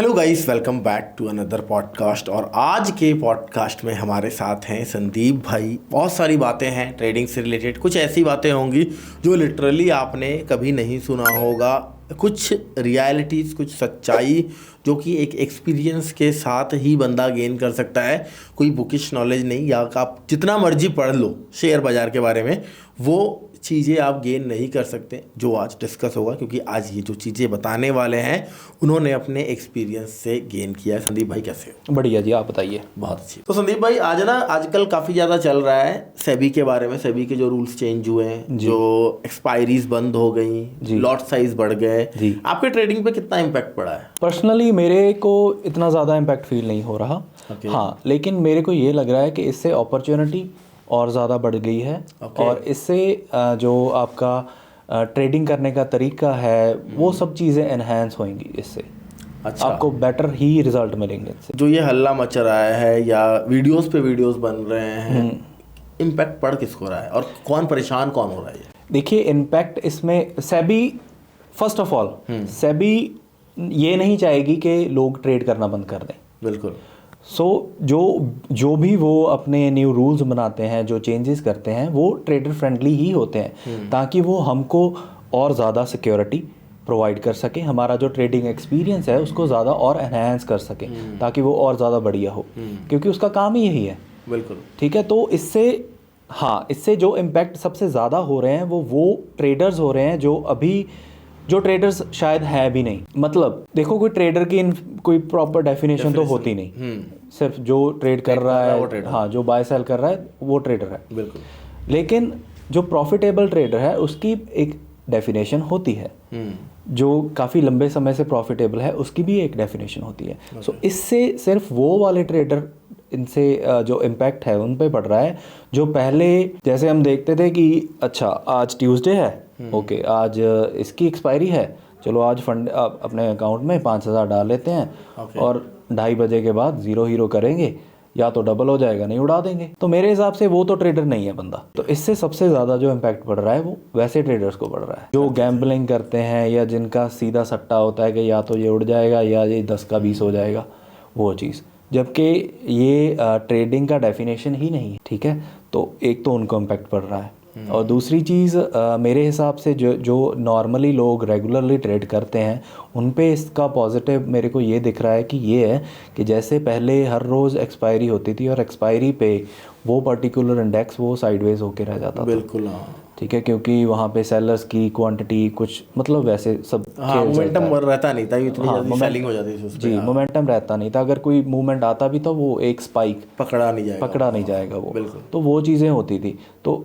Hello guys, welcome back to another podcast. और आज के पॉडकास्ट में हमारे साथ हैं संदीप भाई। बहुत सारी बातें हैं ट्रेडिंग से रिलेटेड, कुछ ऐसी बातें होंगी जो लिटरली आपने कभी नहीं सुना होगा, कुछ रियलिटीज़, कुछ सच्चाई जो कि एक एक्सपीरियंस के साथ ही बंदा गेन कर सकता है। कोई बुकिश नॉलेज नहीं, या आप जितना मर्जी पढ़ लो शेयर बाज़ार के बारे में, वो चीज़ें आप गेन नहीं कर सकते जो आज डिस्कस होगा। क्योंकि आज ये जो चीज़ें बताने वाले हैं उन्होंने अपने एक्सपीरियंस से गेन किया है। संदीप भाई कैसे हो? बढ़िया जी, आप बताइए। बहुत अच्छी। तो संदीप भाई, आज ना आजकल काफ़ी ज़्यादा चल रहा है सेबी के बारे में। सेबी के जो रूल्स चेंज हुए हैं, जो एक्सपायरीज बंद हो गई, लॉट साइज बढ़ गए, आपके ट्रेडिंग पे कितना इम्पैक्ट पड़ा है? पर्सनली मेरे को इतना ज़्यादा इम्पैक्ट फील नहीं हो रहा। हाँ, लेकिन मेरे को ये लग रहा है कि इससे अपॉर्चुनिटी और ज़्यादा बढ़ गई है। और इससे जो आपका ट्रेडिंग करने का तरीका है वो सब चीज़ें एनहेंस होंगी इससे। अच्छा, आपको बेटर ही रिजल्ट मिलेंगे इससे। जो ये हल्ला मच रहा है या वीडियोस पे वीडियोस बन रहे हैं, इम्पैक्ट पड़ किसको रहा है और कौन परेशान कौन हो रहा है? देखिए, इम्पैक्ट इसमें SEBI, first of all SEBI ये नहीं चाहेगी कि लोग ट्रेड करना बंद कर दें। बिल्कुल। जो भी वो अपने न्यू रूल्स बनाते हैं, जो चेंजेस करते हैं, वो ट्रेडर फ्रेंडली ही होते हैं, ताकि वो हमको और ज़्यादा सिक्योरिटी प्रोवाइड कर सकें, हमारा जो ट्रेडिंग एक्सपीरियंस है उसको ज़्यादा और एनहेंस कर सकें, ताकि वो और ज़्यादा बढ़िया हो, क्योंकि उसका काम ही यही है। बिल्कुल ठीक है। तो इससे जो इम्पैक्ट सबसे ज़्यादा हो रहे हैं वो ट्रेडर्स हो रहे हैं जो ट्रेडर्स शायद है भी नहीं। मतलब देखो, कोई ट्रेडर की कोई प्रॉपर डेफिनेशन तो होती नहीं। सिर्फ जो ट्रेड कर रहा है, हाँ, जो बाय सेल कर रहा है वो ट्रेडर है। बिल्कुल। लेकिन जो प्रॉफिटेबल ट्रेडर है उसकी एक डेफिनेशन होती है, जो काफ़ी लंबे समय से प्रॉफिटेबल है उसकी भी एक डेफिनेशन होती है। सो इससे सिर्फ वो वाले ट्रेडर, इनसे जो इम्पैक्ट है उन पे पड़ रहा है, जो पहले जैसे हम देखते थे कि अच्छा आज ट्यूसडे है, ओके, आज इसकी एक्सपायरी है, चलो आज फंड अपने अकाउंट में 5,000 डाल लेते हैं, और 2:30 बजे के बाद ज़ीरो हीरो करेंगे, या तो डबल हो जाएगा नहीं उड़ा देंगे। तो मेरे हिसाब से वो तो ट्रेडर नहीं है बंदा। तो इससे सबसे ज़्यादा जो इम्पैक्ट पड़ रहा है वो वैसे ट्रेडर्स को पड़ रहा है जो गैम्बलिंग करते हैं, या जिनका सीधा सट्टा होता है कि या तो ये उड़ जाएगा या ये 10 का 20 हो जाएगा, वो चीज़। जबकि ये ट्रेडिंग का डेफिनेशन ही नहीं है। ठीक है। तो एक तो उनको इम्पैक्ट पड़ रहा है, और दूसरी चीज़ मेरे हिसाब से जो नॉर्मली लोग रेगुलरली ट्रेड करते हैं उन पे इसका पॉजिटिव मेरे को ये दिख रहा है कि ये है कि जैसे पहले हर रोज़ एक्सपायरी होती थी, और एक्सपायरी पे वो पर्टिकुलर इंडेक्स वो साइडवेज होके रह जाता था। बिल्कुल। हाँ, ठीक है, क्योंकि वहाँ पे सेलर्स की क्वांटिटी कुछ, मतलब वैसे सब मोमेंटम रहता नहीं था, इतनी जल्दी सेलिंग हो जाती थी उस पे। जी, मोमेंटम रहता नहीं था। अगर कोई मूवमेंट आता भी तो वो एक स्पाइक पकड़ा नहीं जाएगा वो। तो वो चीज़ें होती थी। तो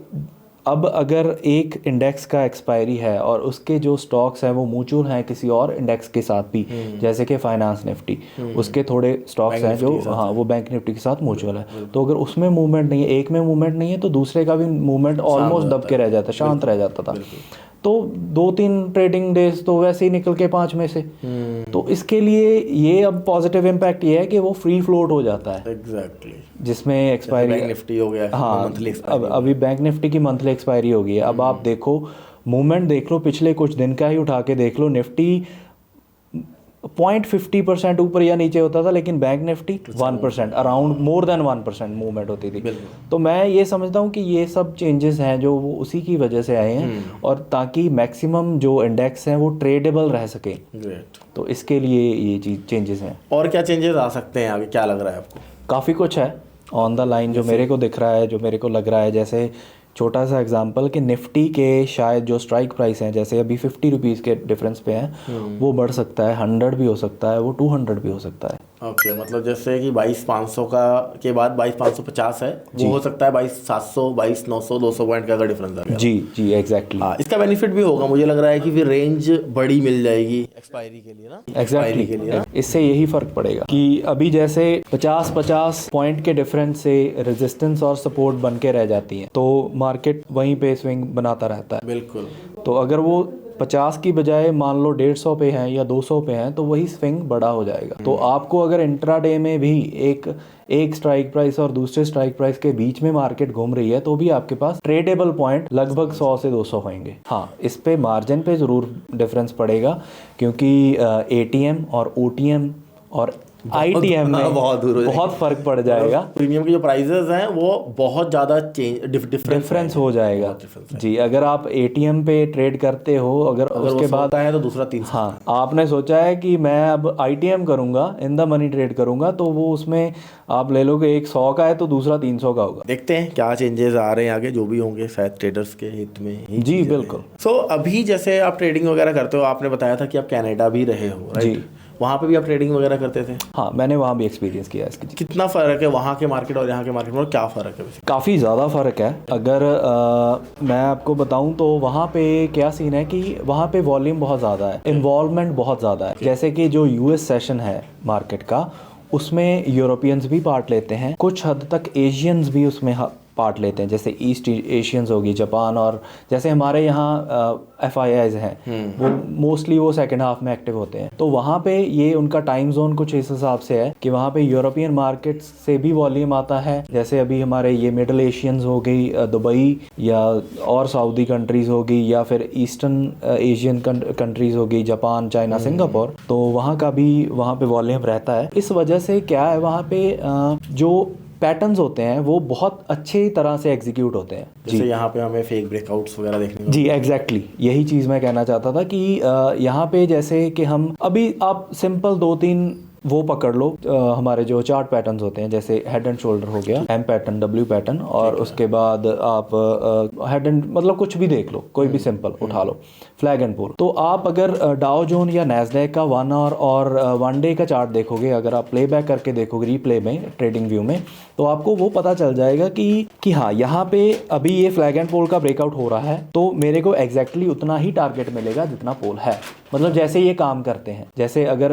अब अगर एक इंडेक्स का एक्सपायरी है और उसके जो स्टॉक्स हैं वो म्यूचुअल हैं किसी और इंडेक्स के साथ भी, जैसे कि फाइनेंस निफ्टी, उसके थोड़े स्टॉक्स हैं जो, हाँ, वो बैंक निफ्टी के साथ म्यूचुअल है। तो अगर उसमें मूवमेंट नहीं है, एक में मूवमेंट नहीं है, तो दूसरे का भी मूवमेंट ऑलमोस्ट दब के रह जाता, शांत रह जाता था। तो 2-3 ट्रेडिंग डेज तो वैसे ही निकल के 5 में से। तो इसके लिए ये अब पॉजिटिव इम्पैक्ट ये है कि वो फ्री फ्लोट हो जाता है। एग्जैक्टली। जिसमें एक्सपायरी, बैंक निफ्टी हो गया, हाँ, मंथली अब अभी बैंक निफ्टी की मंथली एक्सपायरी हो गई है। अब आप देखो, मूवमेंट देख लो, पिछले कुछ दिन का ही उठा के देख लो, निफ्टी 0.50% ऊपर या नीचे होता था, लेकिन bank Nifty 1%, around more than 1% movement होती थी। तो मैं ये समझता हूँ कि ये सब चेंजेस हैं जो वो उसी की वजह से आए हैं, और ताकि मैक्सिमम जो इंडेक्स हैं वो ट्रेडेबल रह सके। तो इसके लिए ये चेंजेस हैं। और क्या चेंजेस आ सकते हैं आगे, क्या लग रहा है आपको? काफ़ी कुछ है ऑन द लाइन जो मेरे को दिख रहा है, जो मेरे को लग रहा है। जैसे छोटा सा एग्जांपल कि निफ्टी के शायद जो स्ट्राइक प्राइस हैं, जैसे अभी 50 रुपीज़ के डिफरेंस पे हैं, वो बढ़ सकता है, 100 भी हो सकता है, वो 200 भी हो सकता है। ओके, मतलब जैसे कि 22,500 का के बाद 22,550 है, वो हो सकता है 22,700, 22,900, 200 पॉइंट का अगर डिफरेंस आ गया। जी एग्जैक्टली। हाँ, इसका बेनिफिट भी होगा, मुझे लग रहा है कि फिर रेंज बड़ी मिल जाएगी एक्सपायरी के लिए ना। एग्जैक्टली के लिए इससे यही फर्क पड़ेगा कि अभी जैसे 50-50 पॉइंट के डिफरेंस से रेजिस्टेंस और सपोर्ट बन के रह जाती है, तो मार्केट वहीं पे स्विंग बनाता रहता है। बिल्कुल। तो अगर वो 50 की बजाय मान लो 150 पे हैं या 200 पे हैं, तो वही स्विंग बड़ा हो जाएगा। तो आपको अगर इंट्राडे में भी एक स्ट्राइक प्राइस और दूसरे स्ट्राइक प्राइस के बीच में मार्केट घूम रही है, तो भी आपके पास ट्रेडेबल पॉइंट लगभग 100 से 200 होंगे। हाँ, इस पे मार्जिन पे ज़रूर डिफरेंस पड़ेगा, क्योंकि एटीएम और ओटीएम और ITM में बहुत दूर हो जाएगा। बहुत फर्क पड़ जाएगा। प्रीमियम के जो प्राइजेस हैं वो बहुत ज़्यादा डिफरेंस हो जाएगा जी। अगर आप ATM पे ट्रेड करते हो, अगर उसके बाद है तो दूसरा 300। हाँ, आपने सोचा है कि मैं अब ITM करूंगा, इन द मनी ट्रेड करूंगा, तो वो उसमें आप ले लोगे एक 100 का है तो दूसरा 300 का होगा। देखते हैं क्या चेंजेस आ रहे हैं आगे, जो भी होंगे शायद ट्रेडर्स के हित में ही जी बिल्कुल। सो अभी जैसे आप ट्रेडिंग वगैरह करते हो, आपने बताया था कि आप कनाडा भी रहे हो, राइट? वहाँ पे भी आप ट्रेडिंग वगैरह करते थे? हाँ, मैंने वहाँ भी एक्सपीरियंस किया इसकी। कितना फ़र्क है वहाँ के मार्केट और यहाँ के मार्केट में, और क्या फ़र्क है? काफ़ी ज़्यादा फ़र्क है। अगर मैं आपको बताऊं तो वहाँ पे क्या सीन है कि वहाँ पे वॉल्यूम बहुत ज़्यादा है, इन्वॉल्वमेंट बहुत ज़्यादा है। जैसे कि जो US सेशन है मार्केट का, उसमें यूरोपियंस भी पार्ट लेते हैं, कुछ हद तक एशियंस भी उसमें पार्ट लेते हैं, जैसे ईस्ट एशियंस होगी, जापान, और जैसे हमारे यहाँ FIIs हैं वो मोस्टली वो सेकंड हाफ में एक्टिव होते हैं। तो वहाँ पे ये उनका टाइम जोन कुछ इस हिसाब से है कि वहाँ पे यूरोपियन मार्केट से भी वॉल्यूम आता है। जैसे अभी हमारे ये मिडल एशियंस हो गई, दुबई या और सऊदी कंट्रीज़ हो गई, या फिर ईस्टर्न एशियन कंट्रीज़ हो गई, जापान, चाइना, सिंगापुर, तो वहाँ का भी वहाँ पे वॉल्यूम रहता है। इस वजह से क्या है, वहाँ पे जो पैटर्न्स होते हैं वो बहुत अच्छी तरह से एग्जीक्यूट होते हैं। जैसे यहाँ पे हमें फेक ब्रेकआउट्स वगैरह देखने को। जी एग्जैक्टली, यही चीज़ मैं कहना चाहता था कि यहाँ पे जैसे कि हम अभी आप सिंपल 2-3 वो पकड़ लो, हमारे जो चार्ट पैटर्न्स होते हैं, जैसे हेड एंड शोल्डर हो गया, M पैटर्न, W पैटर्न, और उसके बाद आप हेड एंड मतलब कुछ भी देख लो, कोई भी सिंपल उठा लो, फ्लैग एंड पुल। तो आप अगर डाउ जोन या नैस्डैक का 1 आवर और 1 डे का चार्ट देखोगे, अगर आप प्लेबैक करके देखोगे रीप्ले में, ट्रेडिंग व्यू में, तो आपको वो पता चल जाएगा कि हाँ, यहाँ पे अभी ये फ्लैग एंड पोल का ब्रेकआउट हो रहा है, तो मेरे को एग्जैक्टली उतना ही टारगेट मिलेगा जितना पोल है। मतलब जैसे ये काम करते हैं, जैसे अगर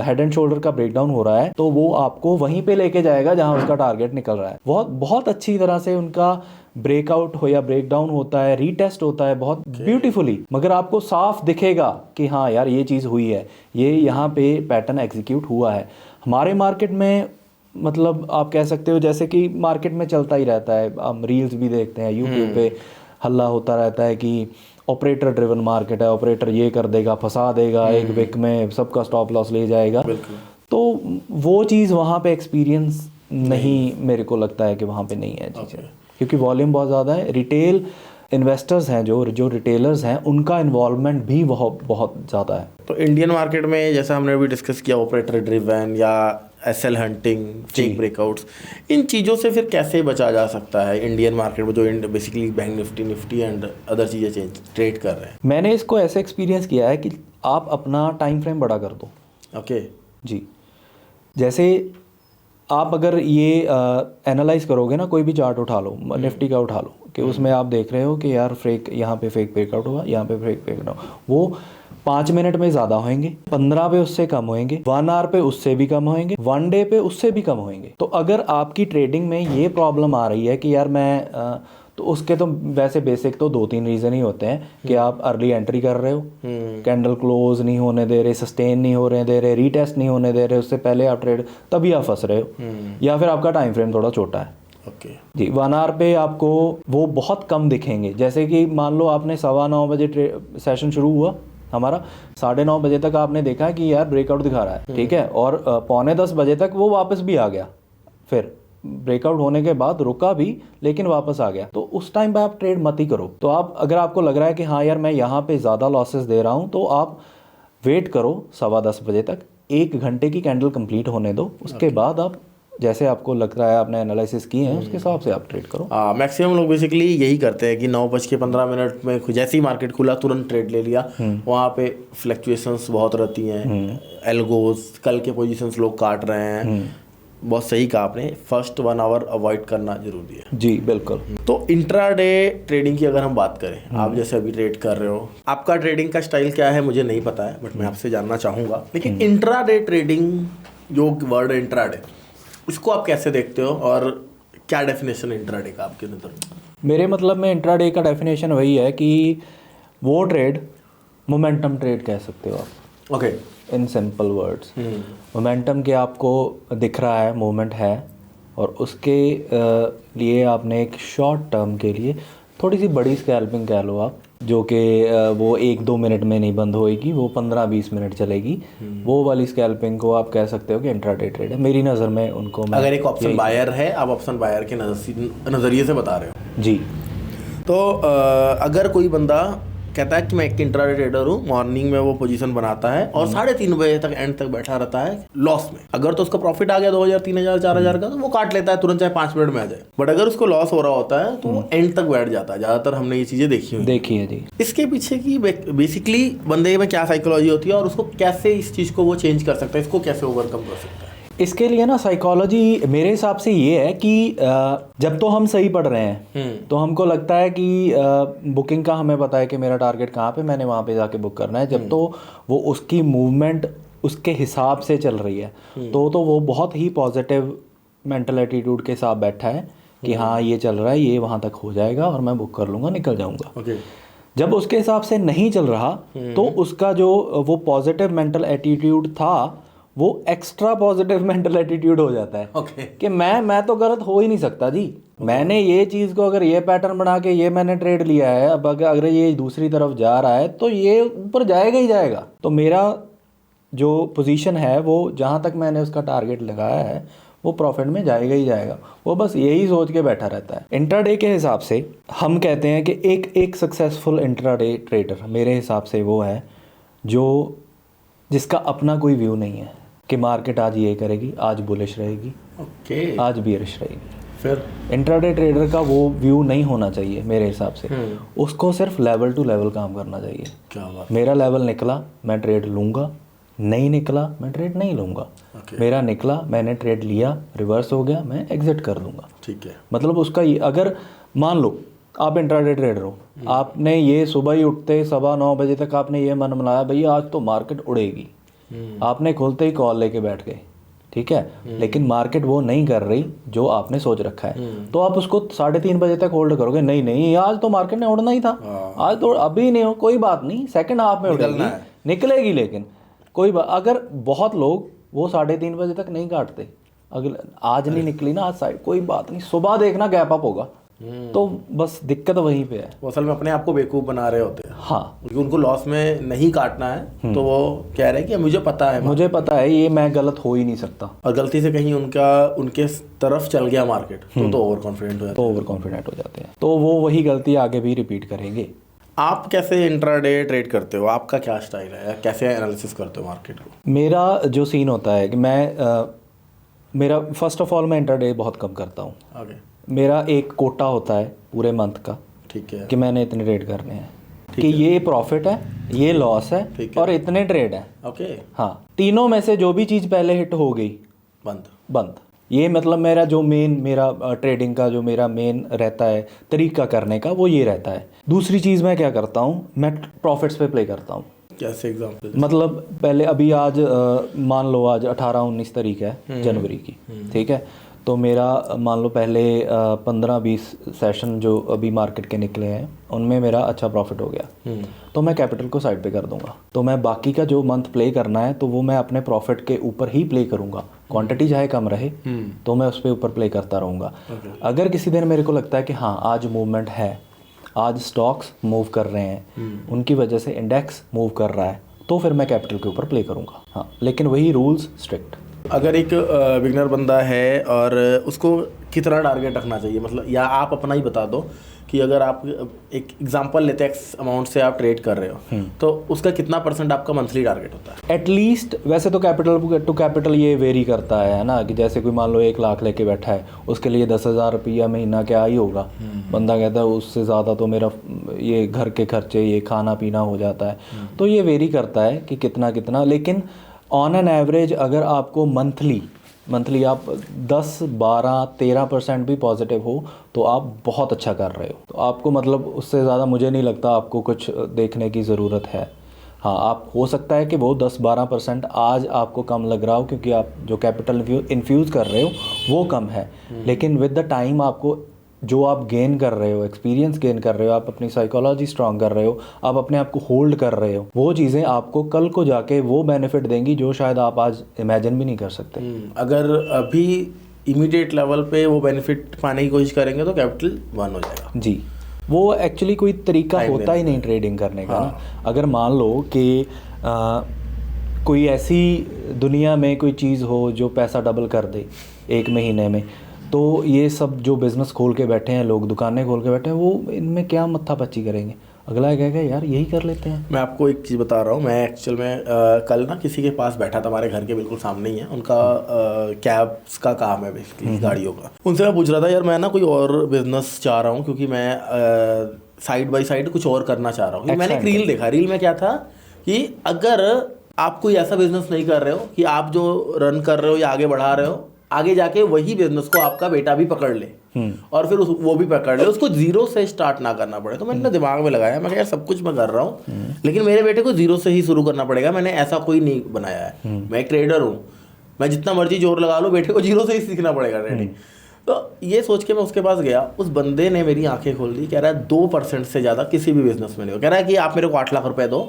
हेड एंड शोल्डर का ब्रेकडाउन हो रहा है तो वो आपको वहीं पे लेके जाएगा जहां उसका टारगेट निकल रहा है। बहुत बहुत अच्छी तरह से उनका ब्रेकआउट हो या ब्रेकडाउन होता है, रीटेस्ट होता है बहुत ब्यूटीफुली, मगर आपको साफ दिखेगा कि हाँ यार ये चीज़ हुई है, ये यहाँ पे पैटर्न एग्जीक्यूट हुआ है। हमारे मार्केट में मतलब आप कह सकते हो जैसे कि मार्केट में चलता ही रहता है, हम रील्स भी देखते हैं, यूट्यूब पे हल्ला होता रहता है कि ऑपरेटर ड्रिवन मार्केट है, ऑपरेटर ये कर देगा, फंसा देगा, एक विक में सबका स्टॉप लॉस ले जाएगा। तो वो चीज़ वहाँ पे एक्सपीरियंस नहीं, मेरे को लगता है कि वहाँ पे नहीं है चीज़ें, क्योंकि वॉल्यूम बहुत ज़्यादा है। रिटेल इन्वेस्टर्स हैं, जो रिटेलर्स हैं, उनका इन्वॉल्वमेंट भी बहुत बहुत ज़्यादा है। तो इंडियन मार्केट में जैसा हमने अभी डिस्कस किया, ऑपरेटर ड्रिवन या SL हंटिंग, फेक ब्रेकआउट्स, इन चीज़ों से फिर कैसे बचा जा सकता है इंडियन मार्केट में, जो basically bank Nifty and other चीज़ें ट्रेड कर रहे हैं? मैंने इसको ऐसे एक्सपीरियंस किया है कि आप अपना टाइम फ्रेम बड़ा कर दो। ओके जी, जैसे आप अगर ये एनालाइज करोगे ना, कोई भी चार्ट उठा लो, निफ्टी का उठा लो, कि उसमें आप देख रहे हो कि यार फेक, यहाँ पे फेक ब्रेकआउट हुआ, यहाँ पे फेक ब्रेकआउट, वो 5 मिनट में ज़्यादा होंगे, 15 पे उससे कम होंगे, 1 आवर पे उससे भी कम होंगे, 1 डे पे उससे भी कम होंगे। तो अगर आपकी ट्रेडिंग में ये प्रॉब्लम आ रही है कि यार मैं तो उसके तो वैसे बेसिक तो 2-3 रीज़न ही होते हैं कि आप अर्ली एंट्री कर रहे हो, कैंडल क्लोज नहीं होने दे रहे, सस्टेन नहीं होने दे रहे, रीटेस्ट नहीं होने दे रहे, उससे पहले आप ट्रेड, तभी आप फंस रहे हो, या फिर आपका टाइम फ्रेम थोड़ा छोटा है। जी, 1 आवर पे आपको वो बहुत कम दिखेंगे। जैसे कि मान लो आपने 9:15 बजे सेशन शुरू हुआ हमारा, 9:30 बजे तक आपने देखा है कि यार ब्रेकआउट दिखा रहा है, ठीक है, और 9:45 बजे तक वो वापस भी आ गया, फिर ब्रेकआउट होने के बाद रुका भी लेकिन वापस आ गया। तो उस टाइम पे आप ट्रेड मत ही करो। तो आप अगर आपको लग रहा है कि हाँ यार मैं यहाँ पे ज़्यादा लॉसेस दे रहा हूँ, तो आप वेट करो 10:15 बजे तक, 1 घंटे की कैंडल कंप्लीट होने दो, उसके बाद आप जैसे आपको लग रहा है, आपने एनालिसिस किए हैं, उसके हिसाब से आप ट्रेड करो। मैक्सिमम लोग बेसिकली यही करते हैं कि 9:15 में जैसे ही मार्केट खुला तुरंत ट्रेड ले लिया। वहाँ पे फ्लक्चुएशंस बहुत रहती हैं, एल्गोज, कल के पोजीशंस लोग काट रहे हैं। बहुत सही कहा आपने, फर्स्ट 1 आवर अवॉइड करना जरूरी है। जी बिल्कुल। तो इंट्राडे ट्रेडिंग की अगर हम बात करें, आप जैसे अभी ट्रेड कर रहे हो, आपका ट्रेडिंग का स्टाइल क्या है मुझे नहीं पता है, बट मैं आपसे जानना चाहूँगा। लेकिन इंट्राडे ट्रेडिंग, जो वर्ड इंट्राडे, उसको आप कैसे देखते हो और क्या डेफिनेशन है इंट्राडे का आपके नज़र में? मेरे मतलब में इंट्राडे का डेफिनेशन वही है कि वो ट्रेड, मोमेंटम ट्रेड कह सकते हो आप। Okay, in simple words, momentum के आपको दिख रहा है, मूवमेंट है, और उसके लिए आपने एक शॉर्ट टर्म के लिए थोड़ी सी बड़ी स्कैल्पिंग कह लो आप, जो कि वो 1-2 मिनट में नहीं बंद होएगी, वो 15-20 मिनट चलेगी। वो वाली स्कैल्पिंग को आप कह सकते हो कि इंट्राडे ट्रेड है मेरी नज़र में। उनको मैं अगर एक ऑप्शन बायर है, आप ऑप्शन बायर के नज़रिए से बता रहे हो जी, तो अगर कोई बंदा कहता है कि मैं एक इंट्राडे ट्रेडर हूँ, मॉर्निंग में वो पोजीशन बनाता है और 3:30 बजे तक एंड तक बैठा रहता है लॉस में, अगर तो उसका प्रॉफिट आ गया 2000, 3000, 4000 का, तो वो काट लेता है तुरंत, चाहे 5 मिनट में आ जाए। बट अगर उसको लॉस हो रहा होता है तो वो एंड तक बैठ जाता है। ज़्यादातर हमने ये चीज़ें देखी है जी। इसके पीछे की बेसिकली बंदे में क्या साइकोलॉजी होती है और उसको कैसे इस चीज़ को वो चेंज कर सकता है, इसको कैसे ओवरकम कर सकता है? इसके लिए ना साइकोलॉजी मेरे हिसाब से ये है कि जब तो हम सही पढ़ रहे हैं तो हमको लगता है कि बुकिंग का हमें पता है कि मेरा टारगेट कहाँ पे, मैंने वहाँ पे जाके बुक करना है। जब तो वो उसकी मूवमेंट उसके हिसाब से चल रही है तो वो बहुत ही पॉजिटिव मेंटल एटीट्यूड के साथ बैठा है कि हाँ ये चल रहा है, ये वहाँ तक हो जाएगा और मैं बुक कर लूँगा, निकल जाऊँगा। जब उसके हिसाब से नहीं चल रहा तो उसका जो वो पॉजिटिव मेंटल एटीट्यूड था वो एक्स्ट्रा पॉजिटिव मेंटल एटीट्यूड हो जाता है कि मैं तो गलत हो ही नहीं सकता जी। मैंने ये चीज़ को अगर ये पैटर्न बना के ये मैंने ट्रेड लिया है, अब अगर ये दूसरी तरफ जा रहा है तो ये ऊपर जाएगा ही जाएगा। तो मेरा जो पोजीशन है वो जहाँ तक मैंने उसका टारगेट लगाया है वो प्रॉफिट में जाएगा ही जाएगा। वो बस यही सोच के बैठा रहता है। इंट्राडे के हिसाब से हम कहते हैं कि एक सक्सेसफुल इंट्राडे ट्रेडर मेरे हिसाब से वो है जिसका अपना कोई व्यू नहीं है कि मार्केट आज ये करेगी, आज बुलिश रहेगी, आज बियरिश रहेगी। फिर इंट्राडे ट्रेडर का वो व्यू नहीं होना चाहिए मेरे हिसाब से। उसको सिर्फ लेवल टू लेवल काम करना चाहिए। क्या बात। मेरा लेवल निकला मैं ट्रेड लूँगा, नहीं निकला मैं ट्रेड नहीं लूँगा। मेरा निकला, मैंने ट्रेड लिया, रिवर्स हो गया, मैं एग्जिट कर दूँगा। ठीक है। मतलब उसका अगर मान लो आप इंट्राडे ट्रेडर हो, आपने ये सुबह ही उठते 9:15 बजे तक आपने ये मन बनाया भैया आज तो मार्केट उड़ेगी, आपने खोलते ही कॉल लेके बैठ गए, ठीक है, लेकिन मार्केट वो नहीं कर रही जो आपने सोच रखा है, तो आप उसको 3:30 बजे तक होल्ड करोगे। नहीं आज तो मार्केट ने उड़ना ही था, आज तो अभी नहीं हो, कोई बात नहीं, सेकंड हाफ में उड़ेगी, निकलेगी, लेकिन कोई बात। अगर बहुत लोग वो 3:30 बजे तक नहीं काटते, अगले आज नहीं निकली ना, आज साइड कोई बात नहीं, सुबह देखना गैप अप होगा। तो बस दिक्कत वहीं पे है, वो असल में अपने आप को बेवकूफ़ बना रहे होते हैं। हाँ, क्योंकि उनको लॉस में नहीं काटना है तो वो कह रहे हैं कि मुझे पता है ये मैं गलत हो ही नहीं सकता, और गलती से कहीं उनके तरफ चल गया मार्केट तो ओवर कॉन्फिडेंट हो जाते हैं। तो वो वही गलती आगे भी रिपीट करेंगे। आप कैसे इंट्राडे ट्रेड करते हो? आपका क्या स्टाइल है? कैसे एनालिसिस करते हो मार्केट को? मेरा जो सीन होता है कि मेरा फर्स्ट ऑफ ऑल मैं इंट्राडे बहुत कम करता हूँ। मेरा एक कोटा होता है पूरे मंथ का, ठीक है, कि मैंने इतने ट्रेड करने हैं, कि ये प्रॉफिट है, ये लॉस है और इतने ट्रेड है। हाँ, तीनों में से जो भी चीज़ पहले हिट हो गई बंद। ये मतलब मेरा ट्रेडिंग का जो मेरा मेन रहता है तरीका करने का वो ये रहता है। दूसरी चीज़ मैं क्या करता हूँ, मैं प्रॉफिट्स पे प्ले करता हूँ। कैसे एग्जांपल? मतलब पहले अभी आज मान लो आज 18-19 तारीख है जनवरी की, ठीक है, तो मेरा मान लो पहले 15-20 सेशन जो अभी मार्केट के निकले हैं उनमें मेरा अच्छा प्रॉफिट हो गया, तो मैं कैपिटल को साइड पे कर दूंगा। तो मैं बाकी का जो मंथ प्ले करना है तो वो मैं अपने प्रॉफिट के ऊपर ही प्ले करूंगा, क्वांटिटी चाहे कम रहे तो मैं उस पर ऊपर प्ले करता रहूँगा। अगर किसी दिन मेरे को लगता है कि हाँ आज मूवमेंट है, आज स्टॉक्स मूव कर रहे हैं, उनकी वजह से इंडेक्स मूव कर रहा है, तो फिर मैं कैपिटल के ऊपर प्ले करूँगा। हाँ, लेकिन वही रूल्स स्ट्रिक्ट। अगर एक बिगनर बंदा है और उसको कितना टारगेट रखना चाहिए, मतलब या आप अपना ही बता दो कि अगर आप एक एग्जांपल लेते हैं एक्स अमाउंट से आप ट्रेड कर रहे हो तो उसका कितना % आपका मंथली टारगेट होता है? एटलीस्ट वैसे तो कैपिटल टू कैपिटल ये वेरी करता है ना, कि जैसे कोई मान लो 1 लाख लेके बैठा है, उसके लिए 10,000 रुपया महीना क्या ही होगा। बंदा कहता है उससे ज़्यादा तो मेरा ये घर के खर्चे, ये खाना पीना हो जाता है, तो ये वेरी करता है कि कितना। लेकिन ऑन एन एवरेज अगर आपको मंथली आप 10, 12, 13% भी पॉजिटिव हो तो आप बहुत अच्छा कर रहे हो। तो आपको मतलब उससे ज़्यादा मुझे नहीं लगता आपको कुछ देखने की ज़रूरत है। हाँ, आप हो सकता है कि वो 10-12% आज आपको कम लग रहा हो क्योंकि आप जो कैपिटल इन्फ्यूज़ कर रहे हो वो कम है, लेकिन विद द टाइम आपको जो आप गेन कर रहे हो, एक्सपीरियंस गेन कर रहे हो, आप अपनी साइकोलॉजी स्ट्रांग कर रहे हो, आप अपने आप को होल्ड कर रहे हो, वो चीज़ें आपको कल को जाके वो बेनिफिट देंगी जो शायद आप आज इमेजिन भी नहीं कर सकते। अगर अभी इमीडिएट लेवल पे वो बेनिफिट पाने की कोशिश करेंगे तो कैपिटल 1 हो जाएगा। जी। वो एक्चुअली कोई तरीका Time होता ही नहीं ट्रेडिंग करने का ना। अगर मान लो कि कोई ऐसी दुनिया में कोई चीज़ हो जो पैसा डबल कर दे 1 महीने में, तो ये सब जो बिज़नेस खोल के बैठे हैं लोग, दुकानें खोल के बैठे हैं, वो इनमें क्या मत्थापच्ची करेंगे। अगला कहेगा यार यही कर लेते हैं। मैं आपको एक चीज़ बता रहा हूँ, मैं एक्चुअल में कल ना किसी के पास बैठा था, हमारे घर के बिल्कुल सामने ही है, उनका कैब्स का काम है बेसिकली, गाड़ियों का। उनसे मैं पूछ रहा था यार मैं ना कोई और बिजनेस चाह रहा हूँ, क्योंकि मैं साइड बाय साइड कुछ और करना चाह रहा हूँ। मैंने एक रील देखा, रील में क्या था कि अगर आप कोई ऐसा बिजनेस नहीं कर रहे हो कि आप जो रन कर रहे हो या आगे बढ़ा रहे हो, आगे जाके वही बिजनेस को आपका बेटा भी पकड़ ले और फिर वो भी पकड़ ले, उसको जीरो से स्टार्ट ना करना पड़े। तो मैंने अपने दिमाग में लगाया, मैं यार सब कुछ मैं कर रहा हूँ लेकिन मेरे बेटे को जीरो से ही शुरू करना पड़ेगा। मैंने ऐसा कोई नहीं बनाया है, मैं एक ट्रेडर हूँ, मैं जितना मर्जी जोर लगा लो, बेटे को जीरो से ही सीखना पड़ेगा ट्रेडिंग। तो ये सोच के मैं उसके पास गया, उस बंदे ने मेरी आंखें खोल दी। कह रहा है 2% से ज़्यादा किसी भी बिजनेस में नहीं हो। कह रहा है कि आप मेरे को 8 लाख रुपए दो,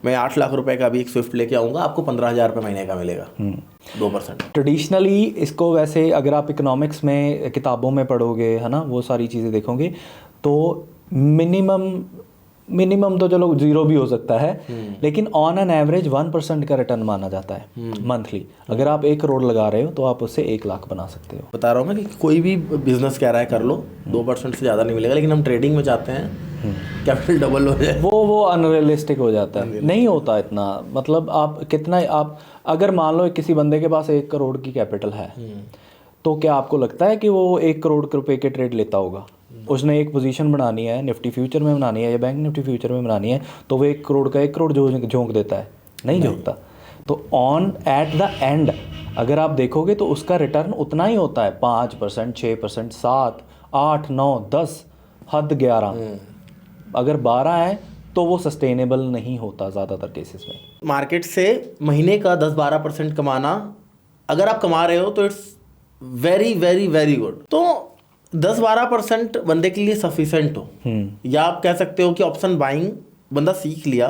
मैं 8 लाख रुपए का भी एक स्विफ्ट लेके आऊँगा, आपको 15,000 रुपये महीने का मिलेगा। 2%। ट्रेडिशनली इसको वैसे अगर आप इकोनॉमिक्स में किताबों में पढ़ोगे, है ना, वो सारी चीज़ें देखोगे, तो मिनिमम तो चलो 0 भी हो सकता है, लेकिन ऑन एन एवरेज 1% का रिटर्न माना जाता है मंथली। अगर आप 1 करोड़ लगा रहे हो तो आप उससे 1 लाख बना सकते हो। बता रहा हूँ मैं कि कोई भी बिजनेस कह रहा है कर लो, 2% से ज़्यादा नहीं मिलेगा, लेकिन हम ट्रेडिंग में चाहते हैं कैपिटल डबल हो जाए। वो अनरियलिस्टिक हो जाता है, नहीं होता इतना। मतलब आप कितना, आप अगर मान लो किसी बंदे के पास 1 करोड़ की कैपिटल है, तो क्या आपको लगता है कि वो 1 करोड़ रुपए के ट्रेड लेता होगा? उसने एक पोजीशन बनानी है, निफ्टी फ्यूचर में बनानी है या बैंक निफ्टी फ्यूचर में बनानी है, तो वो 1 करोड़ का 1 करोड़ झोंक देता है? नहीं झोंकता। तो ऑन एट द एंड अगर आप देखोगे तो उसका रिटर्न उतना ही होता है, 5%, 6%, 7, 8, 9, 10, हद 11। अगर 12 है तो वो सस्टेनेबल नहीं होता ज़्यादातर केसेस में। मार्केट से महीने का 10-12% कमाना, अगर आप कमा रहे हो तो it's very very very good. तो 10-12% बंदे के लिए सफिशेंट हो, या आप कह सकते हो कि ऑप्शन बाइंग बंदा सीख लिया।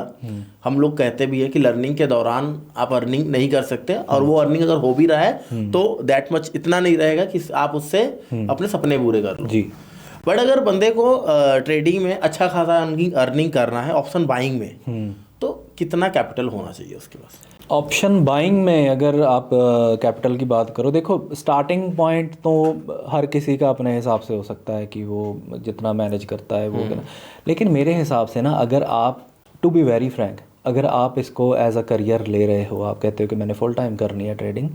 हम लोग कहते भी है कि लर्निंग के दौरान आप अर्निंग नहीं कर सकते, और वो अर्निंग अगर हो भी रहा है तो दैट मच इतना नहीं रहेगा कि आप उससे अपने सपने पूरे कर लो जी। बट अगर बंदे को ट्रेडिंग में अच्छा खासा अर्निंग करना है ऑप्शन बाइंग में, तो कितना कैपिटल होना चाहिए उसके पास? ऑप्शन बाइंग में अगर आप कैपिटल की बात करो, देखो स्टार्टिंग पॉइंट तो हर किसी का अपने हिसाब से हो सकता है कि वो जितना मैनेज करता है वो करना। लेकिन मेरे हिसाब से ना, अगर आप, टू बी वेरी फ्रैंक, अगर आप इसको एज अ करियर ले रहे हो, आप कहते हो कि मैंने फुल टाइम करनी है ट्रेडिंग,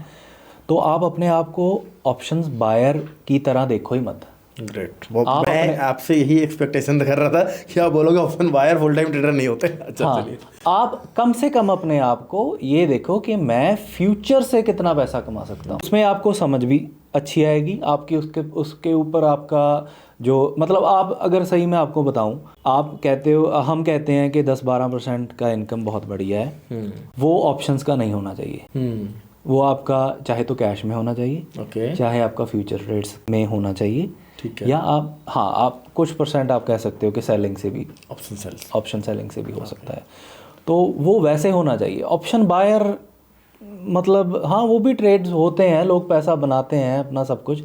तो आप अपने आप को ऑप्शंस बायर की तरह देखो ही मत। ग्रेट। मैं आपसे यही एक्सपेक्टेशन कर रहा था कि आप बोलोगे option buyer full time trader नहीं होते। अच्छा हाँ, आप कम से कम अपने आप को ये देखो कि मैं फ्यूचर से कितना पैसा कमा सकता हूँ। उसमें आपको समझ भी अच्छी आएगी आपकी, उसके ऊपर आपका जो, मतलब आप अगर सही में आपको बताऊं, आप कहते हो, हम कहते हैं कि 10-12% का इनकम बहुत बढ़िया है, वो ऑप्शंस का नहीं होना चाहिए। वो आपका चाहे तो कैश में होना चाहिए, चाहे आपका फ्यूचर रेट्स में होना चाहिए, ठीक है, या आप, हाँ, आप कुछ % आप कह सकते हो कि सेलिंग से भी, ऑप्शन सेलिंग से भी हो सकता है। तो वो वैसे होना चाहिए। ऑप्शन बायर मतलब हाँ, वो भी ट्रेड्स होते हैं, लोग पैसा बनाते हैं अपना सब कुछ,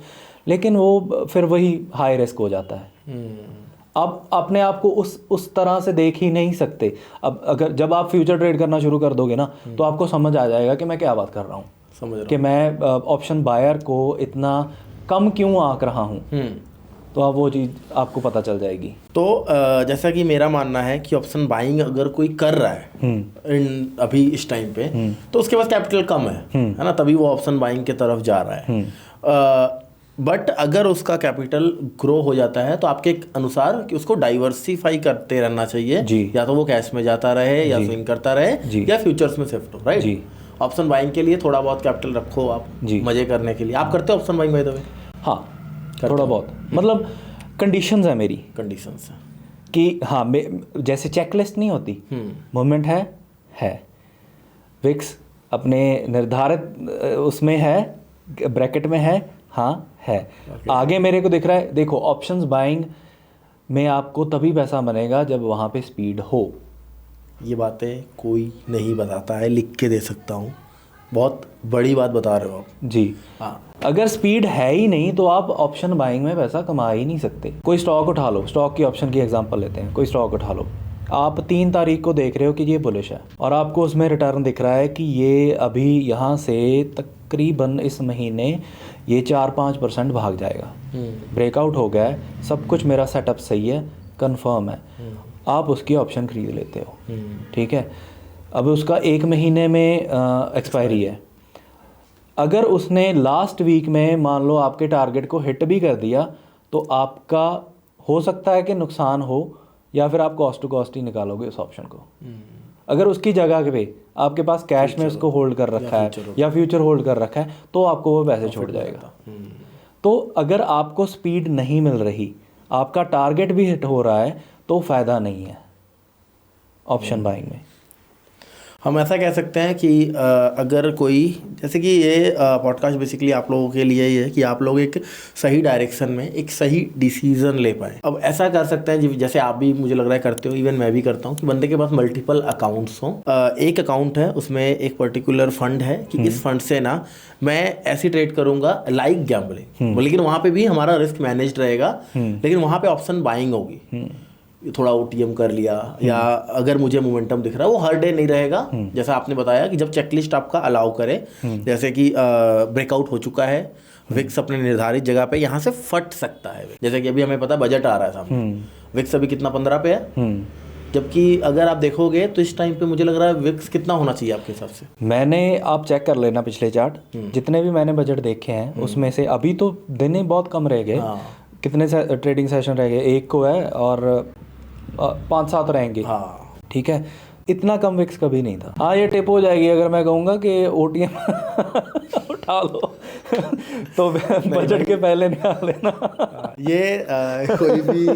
लेकिन वो फिर वही हाई रिस्क हो जाता है। अब अपने आप को उस तरह से देख ही नहीं सकते। अब अगर जब आप फ्यूचर ट्रेड करना शुरू कर दोगे ना, तो आपको समझ आ जाएगा कि मैं क्या बात कर रहा हूँ, कि मैं ऑप्शन बायर को इतना कम क्यों आंक रहा हूँ। तो अब वो चीज़ आपको पता चल जाएगी। तो जैसा कि मेरा मानना है कि ऑप्शन बाइंग अगर कोई कर रहा है अभी इस टाइम पे, तो उसके पास कैपिटल कम है ना, तभी वो ऑप्शन बाइंग की तरफ जा रहा है। बट अगर उसका कैपिटल ग्रो हो जाता है तो आपके अनुसार कि उसको डाइवर्सिफाई करते रहना चाहिए, या तो वो कैश में जाता रहे या स्विंग करता रहे या फ्यूचर्स में शिफ्ट हो, राइट। ऑप्शन बाइंग के लिए थोड़ा बहुत कैपिटल रखो आप मजे करने के लिए। आप करते हो option buying by the way? हाँ, थोड़ा बहुत, मतलब कंडीशंस है मेरी, कंडीशंस है कि हाँ, जैसे चेकलिस्ट नहीं होती, मूवमेंट है, विक्स अपने निर्धारित उसमें है, ब्रैकेट में है, हाँ है, आगे मेरे को दिख रहा है। देखो ऑप्शंस बाइंग में आपको तभी पैसा बनेगा जब वहाँ पे स्पीड हो। ये बातें कोई नहीं बताता है, लिख के दे सकता हूँ, बहुत बड़ी बात बता रहे हो आप। जी। हाँ, अगर स्पीड है ही नहीं तो आप ऑप्शन बाइंग में पैसा कमा ही नहीं सकते। कोई स्टॉक उठा लो, स्टॉक की ऑप्शन की एग्जांपल लेते हैं, कोई स्टॉक उठा लो, आप 3 तारीख को देख रहे हो कि ये बुलिश है और आपको उसमें रिटर्न दिख रहा है कि ये अभी यहाँ से तकरीबन इस महीने ये 4-5% भाग जाएगा, ब्रेकआउट हो गया है, सब कुछ मेरा सेटअप सही है, कंफर्म है, आप उसकी ऑप्शन खरीद लेते हो। ठीक है, अब उसका 1 महीने में एक्सपायरी है। अगर उसने लास्ट वीक में मान लो आपके टारगेट को हिट भी कर दिया तो आपका हो सकता है कि नुकसान हो, या फिर आप कॉस्ट टू कॉस्ट ही निकालोगे उस ऑप्शन को। अगर उसकी जगह पे आपके पास कैश में उसको होल्ड कर रखा है या फ्यूचर होल्ड कर रखा है तो आपको वो पैसे छोड़ जाएगा। तो अगर आपको स्पीड नहीं मिल रही, आपका टारगेट भी हिट हो रहा है, तो फ़ायदा नहीं है ऑप्शन बाइंग में। हम ऐसा कह सकते हैं कि अगर कोई, जैसे कि ये पॉडकास्ट बेसिकली आप लोगों के लिए ही है कि आप लोग एक सही डायरेक्शन में एक सही डिसीजन ले पाएँ। अब ऐसा कर सकते हैं जैसे आप भी मुझे लग रहा है करते हो, इवन मैं भी करता हूँ, कि बंदे के पास मल्टीपल अकाउंट्स हों। एक अकाउंट है उसमें एक पर्टिकुलर फंड है कि इस फंड से ना मैं ऐसी ट्रेड करूँगा लाइक गैम्बलिंग, लेकिन वहाँ पर भी हमारा रिस्क मैनेज रहेगा, लेकिन वहाँ पर ऑप्शन बाइंग होगी। थोड़ा ओटीएम कर लिया, या अगर मुझे मोमेंटम दिख रहा है, वो हर डे नहीं रहेगा। जैसा आपने बताया कि जब चेकलिस्ट आपका अलाउ करे, जैसे कि ब्रेकआउट हो चुका है, विक्स अपने निर्धारित जगह पे यहाँ से फट सकता है। जैसे कि अभी हमें पता बजट आ रहा है सामने, विक्स अभी कितना 15 पे है, जबकि अगर आप देखोगे तो इस टाइम पे मुझे लग रहा है विक्स कितना होना चाहिए आपके हिसाब से? मैंने, आप चेक कर लेना पिछले चार्ट, जितने भी मैंने बजट देखे हैं उसमें से अभी तो दिन ही बहुत कम रह गए। कितने ट्रेडिंग सेशन रह गए? एक को है और 5-7 रहेंगे। हाँ, ठीक है, इतना कम विक्स कभी नहीं था। हाँ, ये टिप हो जाएगी अगर मैं कहूँगा कि ओटीएम उठा लो तो बजट के पहले निकाल लेना। ये कोई भी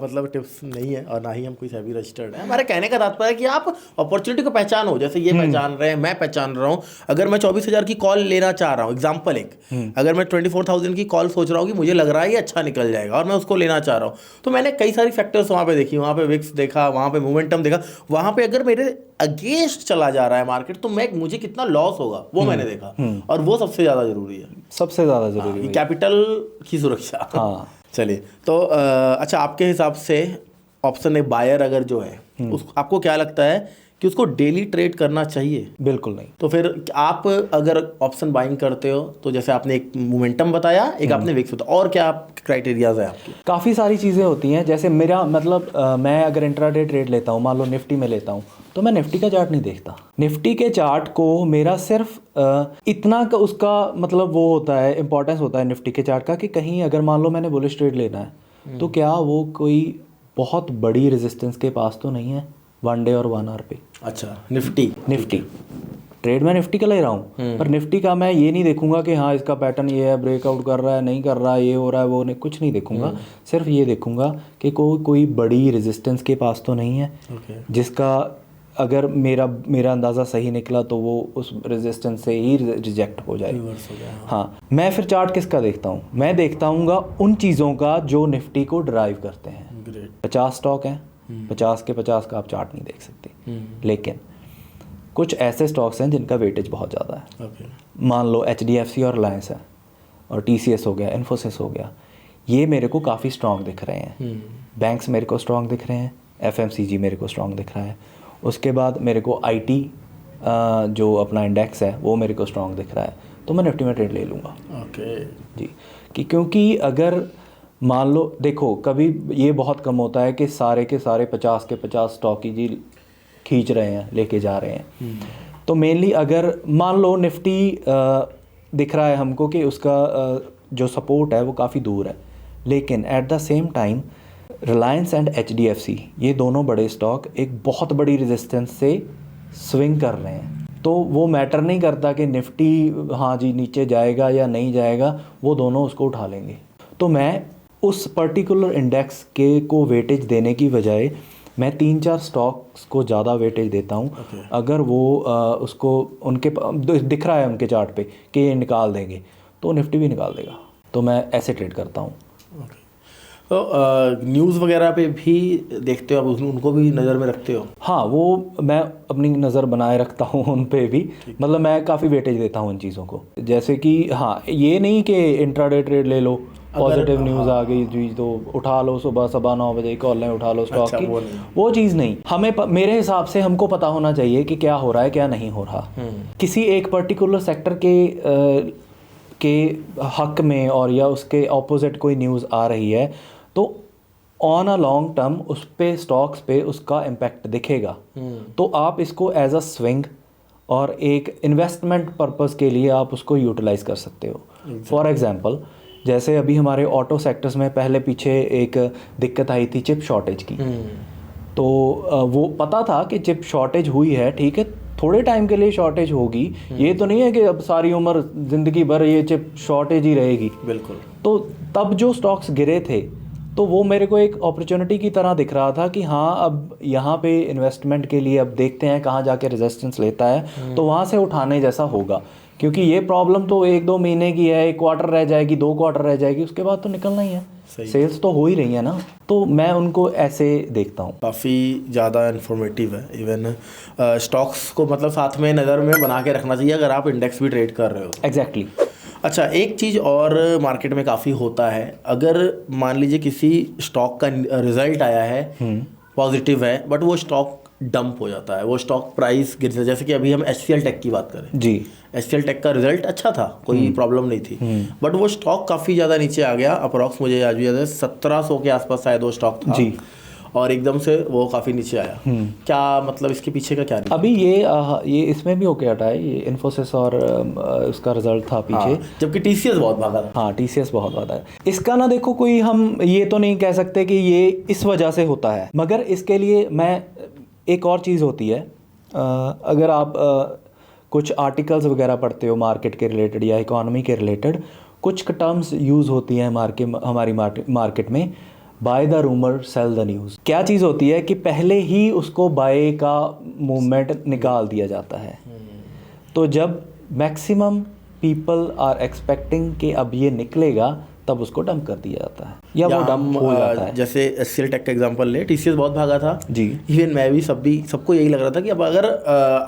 मतलब टिप्स नहीं है और ना ही हम कोई सेबी रजिस्टर्ड है। हमारे कहने का तात्पर्य है कि आप अपॉर्चुनिटी को पहचानो, जैसे ये पहचान रहे हैं, मैं पहचान रहा हूँ। अगर मैं 24,000 की कॉल लेना चाह रहा हूँ, एग्जाम्पल एक, अगर मैं 24,000 की कॉल सोच रहा हूँ कि मुझे लग रहा है ये अच्छा निकल जाएगा और मैं उसको लेना चाह रहा हूँ, तो मैंने कई सारी फैक्टर्स वहाँ पे देखी, वहाँ पे विक्स देखा, वहाँ पे मोमेंटम देखा, वहाँ पे अगर मेरे अगेंस्ट चला जा रहा है मार्केट तो मुझे कितना लॉस होगा वो मैंने देखा, और वो सबसे ज़्यादा जरूरी है, सबसे ज़्यादा जरूरी है, कैपिटल की सुरक्षा। हाँ, चलिए, तो अच्छा, आपके हिसाब से ऑप्शन ए बायर अगर जो है आपको क्या लगता है कि उसको डेली ट्रेड करना चाहिए? बिल्कुल नहीं। तो फिर आप अगर ऑप्शन बाइंग करते हो तो जैसे आपने एक मोमेंटम बताया, एक आपने विक्स बताया, और क्या क्राइटेरियाज है आपके? काफ़ी सारी चीज़ें होती हैं। जैसे मेरा मतलब मैं अगर इंट्राडे ट्रेड लेता हूँ, मान लो निफ्टी में लेता हूँ, तो मैं निफ्टी का चार्ट नहीं देखता। निफ्टी के चार्ट को मेरा सिर्फ इतना का उसका मतलब वो होता है, इंपॉर्टेंस होता है निफ्टी के चार्ट का, कि कहीं अगर मान लो मैंने बुलिश ट्रेड लेना है तो क्या वो कोई बहुत बड़ी रेजिस्टेंस के पास तो नहीं है 1 डे और 1 आवर पे। अच्छा, निफ्टी ट्रेड मैं निफ्टी का ले रहा हूँ, पर निफ्टी का मैं ये नहीं देखूंगा कि हाँ इसका पैटर्न ये है, ब्रेकआउट कर रहा है, नहीं कर रहा है, ये हो रहा है, वो नहीं, कुछ नहीं देखूंगा। सिर्फ ये देखूंगा कि कोई बड़ी रेजिस्टेंस के पास तो नहीं है, जिसका अगर मेरा अंदाज़ा सही निकला तो वो उस रेजिस्टेंस से ही रिजेक्ट हो जाए। हाँ, मैं फिर चार्ट किसका देखता हूँ? मैं देखता हूँ उन चीज़ों का जो निफ्टी को ड्राइव करते हैं। 50 स्टॉक हैं, 50 के 50 का आप चार्ट नहीं देख सकते, लेकिन कुछ ऐसे स्टॉक्स हैं जिनका वेटेज बहुत ज़्यादा है। मान लो HDFC और रिलायंस है, और TCS हो गया, इन्फोसिस हो गया, ये मेरे को काफ़ी स्ट्रॉन्ग दिख रहे हैं। बैंक्स मेरे को स्ट्रॉन्ग दिख रहे हैं, FMCG मेरे को स्ट्रॉन्ग दिख रहा है। उसके बाद मेरे को IT जो अपना इंडेक्स है वो मेरे को स्ट्रॉन्ग दिख रहा है, तो मैं निफ्टी में ट्रेड ले लूँगा। जी, क्योंकि अगर मान लो देखो कभी ये बहुत कम होता है कि सारे के सारे 50 के 50 स्टॉक ही जी खींच रहे हैं, लेके जा रहे हैं। तो मेनली अगर मान लो निफ्टी दिख रहा है हमको कि उसका जो सपोर्ट है वो काफ़ी दूर है, लेकिन at the same time Reliance and HDFC ये दोनों बड़े स्टॉक एक बहुत बड़ी रेजिस्टेंस से स्विंग कर रहे हैं, तो वो मैटर नहीं करता कि निफ्टी हाँ जी नीचे जाएगा या नहीं जाएगा, वो दोनों उसको उठा लेंगे। तो मैं उस पर्टिकुलर इंडेक्स के को वेटेज देने की बजाय मैं 3-4 स्टॉक्स को ज़्यादा वेटेज देता हूँ। अगर वो उसको उनके दिख रहा है उनके चार्ट पे कि ये निकाल देंगे, तो निफ्टी भी निकाल देगा, तो मैं ऐसे ट्रेड करता हूँ। तो न्यूज़ वगैरह पे भी देखते हो आप, उनको भी नज़र में रखते हो? हाँ, वो मैं अपनी नज़र बनाए रखता हूँ उन पे भी। मतलब मैं काफ़ी वेटेज देता हूँ इन चीज़ों को। जैसे कि हाँ, ये नहीं कि इंट्राडे ट्रेड ले लो, पॉजिटिव न्यूज़ आ गई जी तो उठा लो, सुबह 9:15 बजे कॉल में उठा लो स्टॉक की, वो चीज़ नहीं। हमें मेरे हिसाब से हमको पता होना चाहिए कि क्या हो रहा है क्या नहीं हो रहा। किसी एक पर्टिकुलर सेक्टर के हक में और या उसके ऑपोजिट कोई न्यूज़ आ रही है तो ऑन अ लॉन्ग टर्म उस पे स्टॉक्स पे उसका इम्पैक्ट दिखेगा। तो आप इसको एज अ स्विंग और एक इन्वेस्टमेंट पर्पस के लिए आप उसको यूटिलाइज कर सकते हो। फॉर एग्जांपल, जैसे अभी हमारे ऑटो सेक्टर्स में पहले पीछे एक दिक्कत आई थी चिप शॉर्टेज की। तो वो पता था कि चिप शॉर्टेज हुई है, ठीक है, थोड़े टाइम के लिए शॉर्टेज होगी, ये तो नहीं है कि अब सारी उम्र ज़िंदगी भर ये चिप शॉर्टेज ही रहेगी। बिल्कुल। तो तब जो स्टॉक्स गिरे थे तो वो मेरे को एक अपॉर्चुनिटी की तरह दिख रहा था कि हाँ, अब यहाँ पे इन्वेस्टमेंट के लिए अब देखते हैं कहाँ जाके रेजिस्टेंस लेता है, तो वहाँ से उठाने जैसा होगा। क्योंकि ये प्रॉब्लम तो 1-2 महीने की है, 1 क्वार्टर रह जाएगी, 2 क्वार्टर रह जाएगी, उसके बाद तो निकलना ही है। सेल्स तो हो ही रही है ना। तो मैं उनको ऐसे देखता हूँ। काफ़ी ज़्यादा इन्फॉर्मेटिव है। इवन स्टॉक्स को मतलब साथ में नज़र में बना के रखना चाहिए अगर आप इंडेक्स भी ट्रेड कर रहे हो। एग्जैक्टली। अच्छा, एक चीज़ और मार्केट में काफ़ी होता है, अगर मान लीजिए किसी स्टॉक का रिजल्ट आया है पॉजिटिव है बट वो स्टॉक डंप हो जाता है, वो स्टॉक प्राइस गिर जाता है। जैसे कि अभी हम HCL टेक की बात करें जी, HCL टेक का रिजल्ट अच्छा था, कोई प्रॉब्लम नहीं थी, बट वो स्टॉक काफ़ी ज़्यादा नीचे आ गया। अप्रॉक्स मुझे आज भी याद है 1700 के आसपास शायद वो स्टॉक था जी, और एकदम से वो काफ़ी नीचे आया। क्या मतलब इसके पीछे का क्या है? अभी ये इसमें भी होके हटा है, ये इन्फोसिस और उसका रिजल्ट था पीछे। हाँ, जबकि TCS बहुत भागा था। हाँ, TCS बहुत भागा है। इसका ना देखो, कोई हम ये तो नहीं कह सकते कि ये इस वजह से होता है, मगर इसके लिए मैं एक और चीज़ होती है, अगर आप कुछ आर्टिकल्स वगैरह पढ़ते हो मार्केट के रिलेटेड या इकोनॉमी के रिलेटेड, कुछ टर्म्स यूज़ होती हैं हमारी मार्केट में, bye the rumour cell the news. क्या चीज़ होती है कि पहले ही उसको बाय का मूवमेंट निकाल दिया जाता है। तो जब मैक्सिमम पीपल आर एक्सपेक्टिंग कि अब ये निकलेगा, तब उसको डंप कर दिया जाता है या वो डंप हो जाता है। जैसे HCL टेक का एग्जांपल ले, TCS बहुत भागा था जी, इवन मैं भी सबको यही लग रहा था कि अब अगर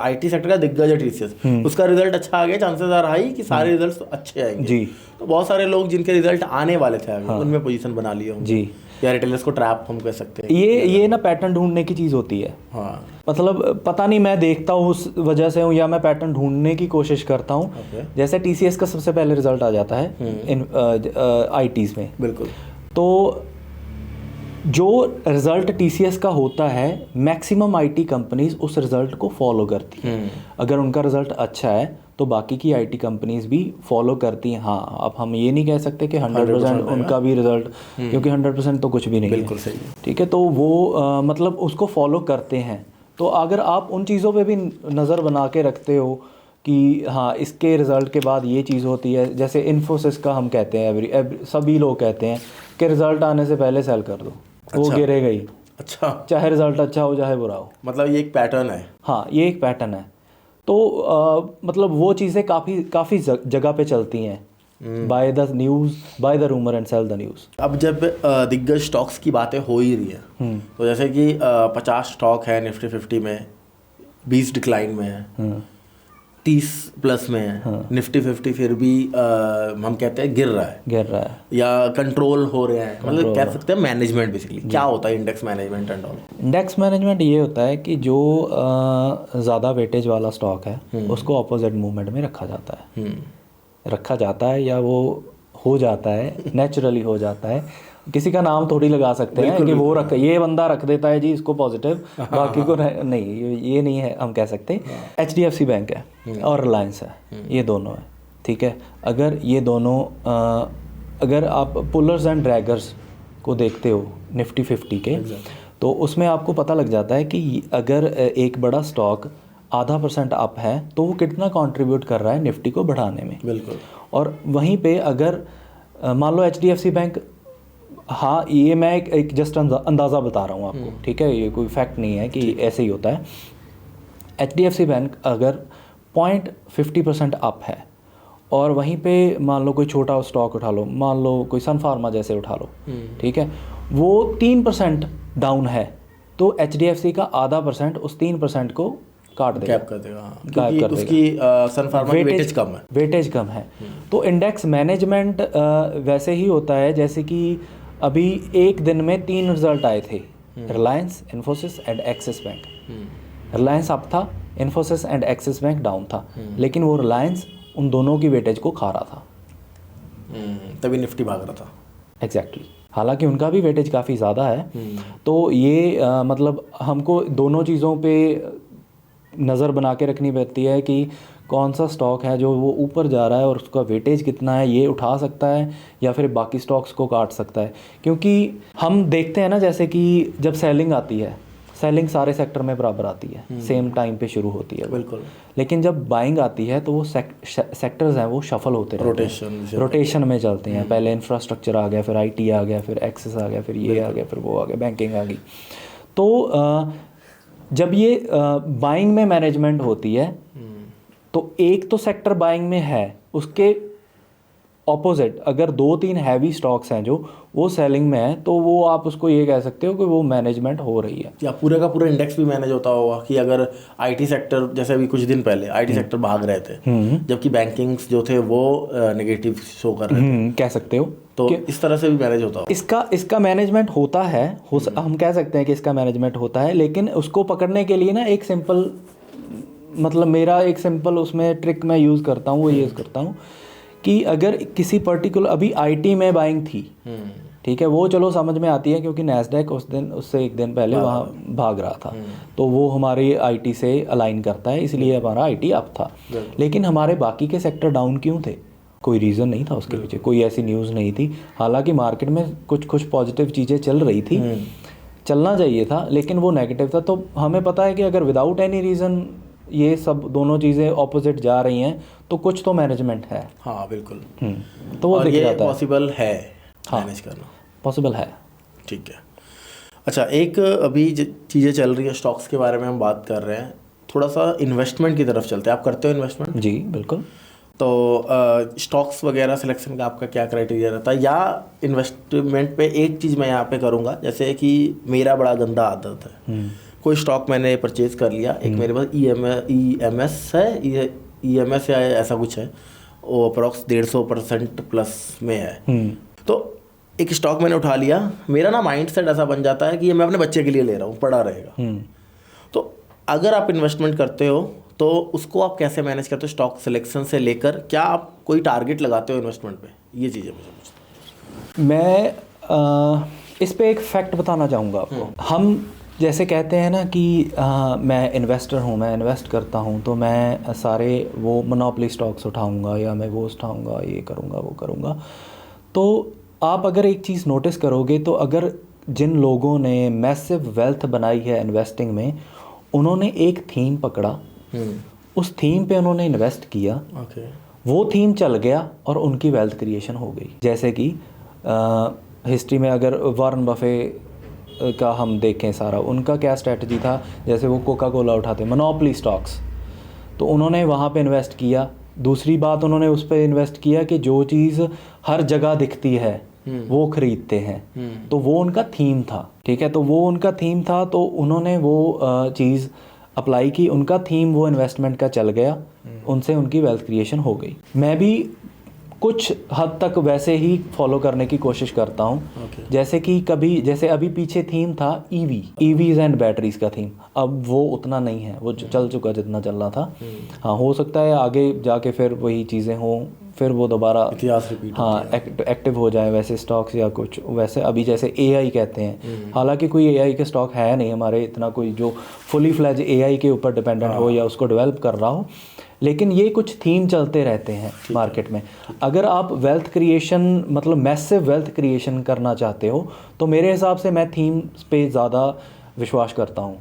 IT सेक्टर का दिग्गज है TCS, उसका रिजल्ट अच्छा आ गया, चांसेस आर हाई कि सारे रिजल्ट्स अच्छे आएंगे जी। तो बहुत सारे लोग जिनके रिजल्ट आने वाले थे आगे, उनमें पोजीशन बना लिए होंगे जी, या रिटेलर्स को ट्रैप हम कह सकते हैं। ये ना पैटर्न ढूंढने की चीज़ होती है। हाँ, मतलब पता नहीं, मैं देखता हूँ उस वजह से हूँ या मैं पैटर्न ढूंढने की कोशिश करता हूँ। जैसे TCS का सबसे पहले रिजल्ट आ जाता है इन ITs में, बिल्कुल। तो जो रिज़ल्ट TCS का होता है, मैक्सिमम IT कंपनीज उस रिज़ल्ट को फॉलो करती हैं। अगर उनका रिज़ल्ट अच्छा है तो बाकी की IT कंपनीज भी फॉलो करती हैं। हाँ, अब हम ये नहीं कह सकते कि 100% उनका भी रिज़ल्ट, क्योंकि 100% तो कुछ भी नहीं है। बिल्कुल सही है, ठीक है। तो वो मतलब उसको फॉलो करते हैं। तो अगर आप उन चीज़ों पे भी नज़र बना के रखते हो कि हाँ, इसके रिज़ल्ट के बाद ये चीज़ होती है, जैसे इन्फोसिस का हम कहते हैं, सभी लोग कहते हैं कि रिज़ल्ट आने से पहले सेल कर दो। अच्छा, वो गिरेगा ही। अच्छा, चाहे रिज़ल्ट अच्छा हो चाहे बुरा हो। मतलब ये एक पैटर्न है। हाँ, ये एक पैटर्न है। तो मतलब वो चीज़ें काफ़ी जगह पे चलती हैं, buy the news, buy the rumour and sell the news. अब जब दिग्गज स्टॉक्स की बातें हो ही रही है, तो जैसे कि 50 स्टॉक है निफ्टी 50 में, 20 डिक्लाइन में है, 30 प्लस में है, निफ्टी 50 फिर भी हम कहते हैं गिर रहा है या कंट्रोल हो रहे हैं, मतलब कह सकते हैं मैनेजमेंट। बेसिकली क्या होता है index management and all? Index management ये होता है कि जो ज़्यादा वेटेज वाला स्टॉक है उसको अपोजिट मूवमेंट में रखा जाता है या वो हो जाता है, नेचुरली हो जाता है। किसी का नाम थोड़ी लगा सकते हैं कि वो ये बंदा रख देता है जी इसको पॉजिटिव, बाकी को नहीं, ये नहीं है हम कह सकते। HDFC बैंक है और रिलायंस है, ये दोनों है, ठीक है। अगर ये दोनों अगर आप पुलर्स एंड ड्रैगर्स को देखते हो निफ्टी 50 के, तो उसमें आपको पता लग जाता है कि अगर एक बड़ा स्टॉक 0.5% अप है तो वो कितना कंट्रीब्यूट कर रहा है निफ्टी को बढ़ाने में। बिल्कुल। और वहीं पे अगर मान लो HDFC बैंक, हाँ, ये मैं एक जस्ट अंदाज़ा बता रहा हूँ आपको, ठीक है, ये कोई फैक्ट नहीं है कि ऐसे ही होता है। HDFC बैंक अगर 0.50% अप है और वहीं पे मान लो कोई छोटा स्टॉक उठा लो, मान लो कोई सन फार्मा जैसे उठा लो, ठीक है, वो 3% डाउन है, तो HDFC का आधा % उस 3% को काट देगा, कैप कर देगा, हाँ, गायब क्योंकि कर देगा। उसकी सन फार्मा की वेटेज कम है। वेटेज कम है। तो इंडेक्स मैनेजमेंट वैसे ही होता है जैसे कि अभी एक दिन में 3 रिजल्ट आए थे, रिलायंस, इन्फोसिस एंड एक्सिस बैंक। रिलायंस अप था, इन्फोसिस एंड एक्सिस बैंक डाउन था, लेकिन वो रिलायंस उन दोनों की वेटेज को खा रहा था, तभी निफ्टी भाग रहा था। एग्जैक्टली हालांकि उनका भी वेटेज काफ़ी ज़्यादा है। तो ये मतलब हमको दोनों चीज़ों पे नज़र बना के रखनी पड़ती है कि कौन सा स्टॉक है जो वो ऊपर जा रहा है और उसका वेटेज कितना है, ये उठा सकता है या फिर बाकी स्टॉक्स को काट सकता है। क्योंकि हम देखते हैं ना, जैसे कि जब सेलिंग आती है, सेलिंग सारे सेक्टर में बराबर आती है, सेम टाइम पे शुरू होती है, बिल्कुल। लेकिन जब बाइंग आती है तो वो सेक्टर्स हैं वो शफल होते रहते हैं, रोटेशन में चलते हैं। पहले इंफ्रास्ट्रक्चर आ गया, फिर IT आ गया, फिर एक्सेस आ गया, फिर ये आ गया, फिर वो आ गया, बैंकिंग आ गई। तो जब ये बाइंग में मैनेजमेंट होती है तो एक तो सेक्टर बाइंग में है, उसके ऑपोजिट अगर 2-3 हैवी स्टॉक्स हैं जो वो सेलिंग में है, तो वो आप उसको ये कह सकते हो कि वो मैनेजमेंट हो रही है। या पूरे का पूरा इंडेक्स भी मैनेज होता होगा कि अगर IT सेक्टर, जैसे अभी कुछ दिन पहले IT सेक्टर भाग रहे थे, जबकि बैंकिंग्स जो थे वो नेगेटिव शो कर रहे थे, कह सकते हो। तो इस तरह से भी मैनेज होता होगा। इसका मैनेजमेंट होता है, हम कह सकते हैं कि इसका मैनेजमेंट होता है, लेकिन उसको पकड़ने के लिए ना एक सिंपल, मतलब मेरा एक सिंपल उसमें ट्रिक मैं यूज़ करता हूँ, वो यूज़ करता हूँ कि अगर किसी पर्टिकुलर, अभी IT में बाइंग थी, ठीक है, वो चलो समझ में आती है क्योंकि नैस्डैक उससे एक दिन पहले वहाँ भाग रहा था, तो वो हमारी IT से अलाइन करता है, इसलिए हमारा IT अप था। लेकिन हमारे बाकी के सेक्टर डाउन क्यों थे? कोई रीज़न नहीं था उसके पीछे, कोई ऐसी न्यूज़ नहीं थी। हालांकि मार्केट में कुछ पॉजिटिव चीज़ें चल रही थी, चलना चाहिए था, लेकिन वो नेगेटिव था। तो हमें पता है कि अगर विदाउट एनी रीज़न ये सब दोनों चीज़ें ऑपोजिट जा रही हैं तो कुछ तो मैनेजमेंट है। हाँ बिल्कुल। तो वो और दिख ये जाता है, पॉसिबल है हाँ, मैनेज करना, पॉसिबल है। ठीक है। अच्छा, एक अभी चीज़ें चल रही है, स्टॉक्स के बारे में हम बात कर रहे हैं, थोड़ा सा इन्वेस्टमेंट की तरफ चलते हैं। आप करते हो इन्वेस्टमेंट? जी बिल्कुल। तो स्टॉक्स वगैरह सिलेक्शन का आपका क्या क्राइटेरिया रहता है? या इन्वेस्टमेंट पे एक चीज़ मैं यहाँ पे करूँगा, जैसे कि मेरा बड़ा गंदा आदत है, कोई स्टॉक मैंने परचेज कर लिया, एक मेरे पास EMS है, EMS या ऐसा कुछ है, वो अप्रॉक्स 150% प्लस में है। तो एक स्टॉक मैंने उठा लिया, मेरा ना माइंड सेट ऐसा बन जाता है कि ये मैं अपने बच्चे के लिए ले रहा हूँ, पड़ा रहेगा। तो अगर आप इन्वेस्टमेंट करते हो तो उसको आप कैसे मैनेज करते हो? स्टॉक सिलेक्शन से लेकर, क्या आप कोई टारगेट लगाते हो इन्वेस्टमेंट पे? ये चीज़ें मुझे पूछना। मैं इस पे एक फैक्ट बताना चाहूँगा आपको। हम जैसे कहते हैं ना कि मैं इन्वेस्टर हूँ, मैं इन्वेस्ट करता हूँ, तो मैं सारे वो मोनोपोली स्टॉक्स उठाऊँगा या मैं वो उठाऊँगा, ये करूँगा, वो करूँगा। तो आप अगर एक चीज़ नोटिस करोगे तो अगर जिन लोगों ने मैसिव वेल्थ बनाई है इन्वेस्टिंग में, उन्होंने एक थीम पकड़ा, उस थीम पे उन्होंने इन्वेस्ट किया, वो थीम चल गया और उनकी वेल्थ क्रिएशन हो गई। जैसे कि हिस्ट्री में अगर वॉरेन बफे का हम देखें सारा, उनका क्या स्ट्रेटजी था, जैसे वो कोका कोला उठाते, मोनोपोली स्टॉक्स, तो उन्होंने वहाँ पे इन्वेस्ट किया। दूसरी बात, उन्होंने उस पर इन्वेस्ट किया कि जो चीज़ हर जगह दिखती है वो खरीदते हैं, तो वो उनका थीम था, ठीक है, तो वो उनका थीम था, तो उन्होंने वो चीज़ अप्लाई की, उनका थीम वो इन्वेस्टमेंट का चल गया, उनसे उनकी वेल्थ क्रिएशन हो गई। मैं भी कुछ हद तक वैसे ही फॉलो करने की कोशिश करता हूँ। जैसे कि कभी, जैसे अभी पीछे थीम था EVs एंड बैटरीज का थीम, अब वो उतना नहीं है, वो चल चुका जितना चल रहा था। हाँ, हो सकता है आगे जाके फिर वही चीज़ें हों, फिर वो दोबारा इतिहास रिपीट, हाँ, एक्टिव हो जाए वैसे स्टॉक्स या कुछ वैसे। अभी जैसे AI कहते हैं, हालांकि कोई AI के स्टॉक है नहीं हमारे इतना, कोई जो फुली फ्लैज AI के ऊपर डिपेंडेंट हो या उसको डेवलप कर रहा हो, लेकिन ये कुछ थीम चलते रहते हैं मार्केट में। अगर आप वेल्थ क्रिएशन, मतलब मैसिव वेल्थ क्रिएशन करना चाहते हो, तो मेरे हिसाब से मैं थीम पे ज़्यादा विश्वास करता हूँ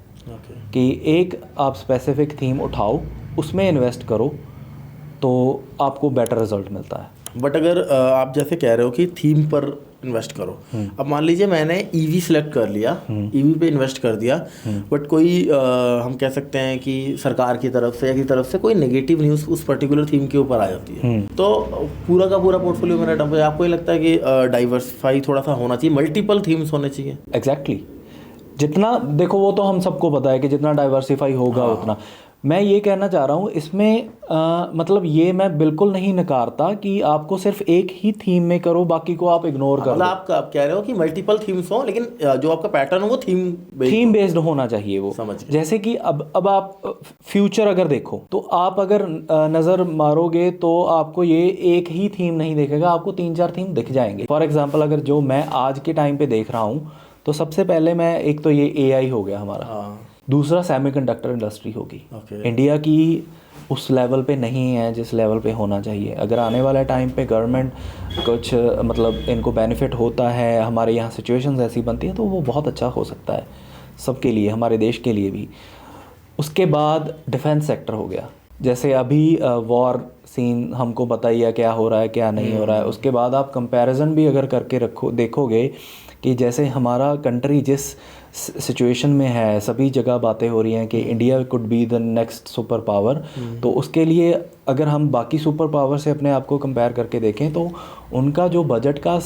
कि एक आप स्पेसिफिक थीम उठाओ, उसमें इन्वेस्ट करो, तो आपको बेटर रिजल्ट मिलता है। बट अगर आप जैसे कह रहे हो कि थीम पर इन्वेस्ट करो, अब मान लीजिए मैंने ईवी सेलेक्ट कर लिया, ईवी पे इन्वेस्ट कर दिया, बट कोई हम कह सकते हैं कि सरकार की तरफ से या की तरफ से कोई नेगेटिव न्यूज़ उस पर्टिकुलर थीम के ऊपर आ जाती है, तो पूरा का पूरा पोर्टफोलियो मेरा डंप है। आपको ये लगता है कि डाइवर्सिफाई थोड़ा सा होना चाहिए, मल्टीपल थीम्स होने चाहिए? एग्जैक्टली जितना देखो वो तो हम सबको पता है कि जितना डाइवर्सिफाई होगा उतना। मैं ये कहना चाह रहा हूँ इसमें मतलब ये मैं बिल्कुल नहीं नकारता कि आपको सिर्फ एक ही थीम में करो, बाकी को आप इग्नोर कर मतलब आप कह रहे हो कि मल्टीपल थीम्स हो, लेकिन जो आपका पैटर्न हो वो थीम बेस्ड होना चाहिए वो। समझ जैसे कि अब आप फ्यूचर अगर देखो तो आप अगर नज़र मारोगे तो आपको ये एक ही थीम नहीं देखेगा, आपको 3-4 थीम दिख जाएंगे। फॉर एग्जाम्पल अगर जो मैं आज के टाइम पे देख रहा हूँ तो सबसे पहले मैं एक तो ये AI हो गया हमारा, दूसरा सेमीकंडक्टर इंडस्ट्री होगी। इंडिया की उस लेवल पे नहीं है जिस लेवल पे होना चाहिए। अगर आने वाले टाइम पे गवर्नमेंट कुछ मतलब इनको बेनिफिट होता है, हमारे यहाँ सिचुएशंस ऐसी बनती है तो वो बहुत अच्छा हो सकता है सबके लिए, हमारे देश के लिए भी। उसके बाद डिफेंस सेक्टर हो गया, जैसे अभी वॉर सीन हमको पता ही है क्या हो रहा है क्या नहीं हो रहा है। उसके बाद आप कंपैरिजन भी अगर करके देखोगे कि जैसे हमारा कंट्री जिस सिचुएशन में है, सभी जगह बातें हो रही हैं कि India could be the next super power, तो उसके लिए अगर हम बाकी सुपर पावर से अपने आप को कंपेयर करके देखें तो उनका जो बजट का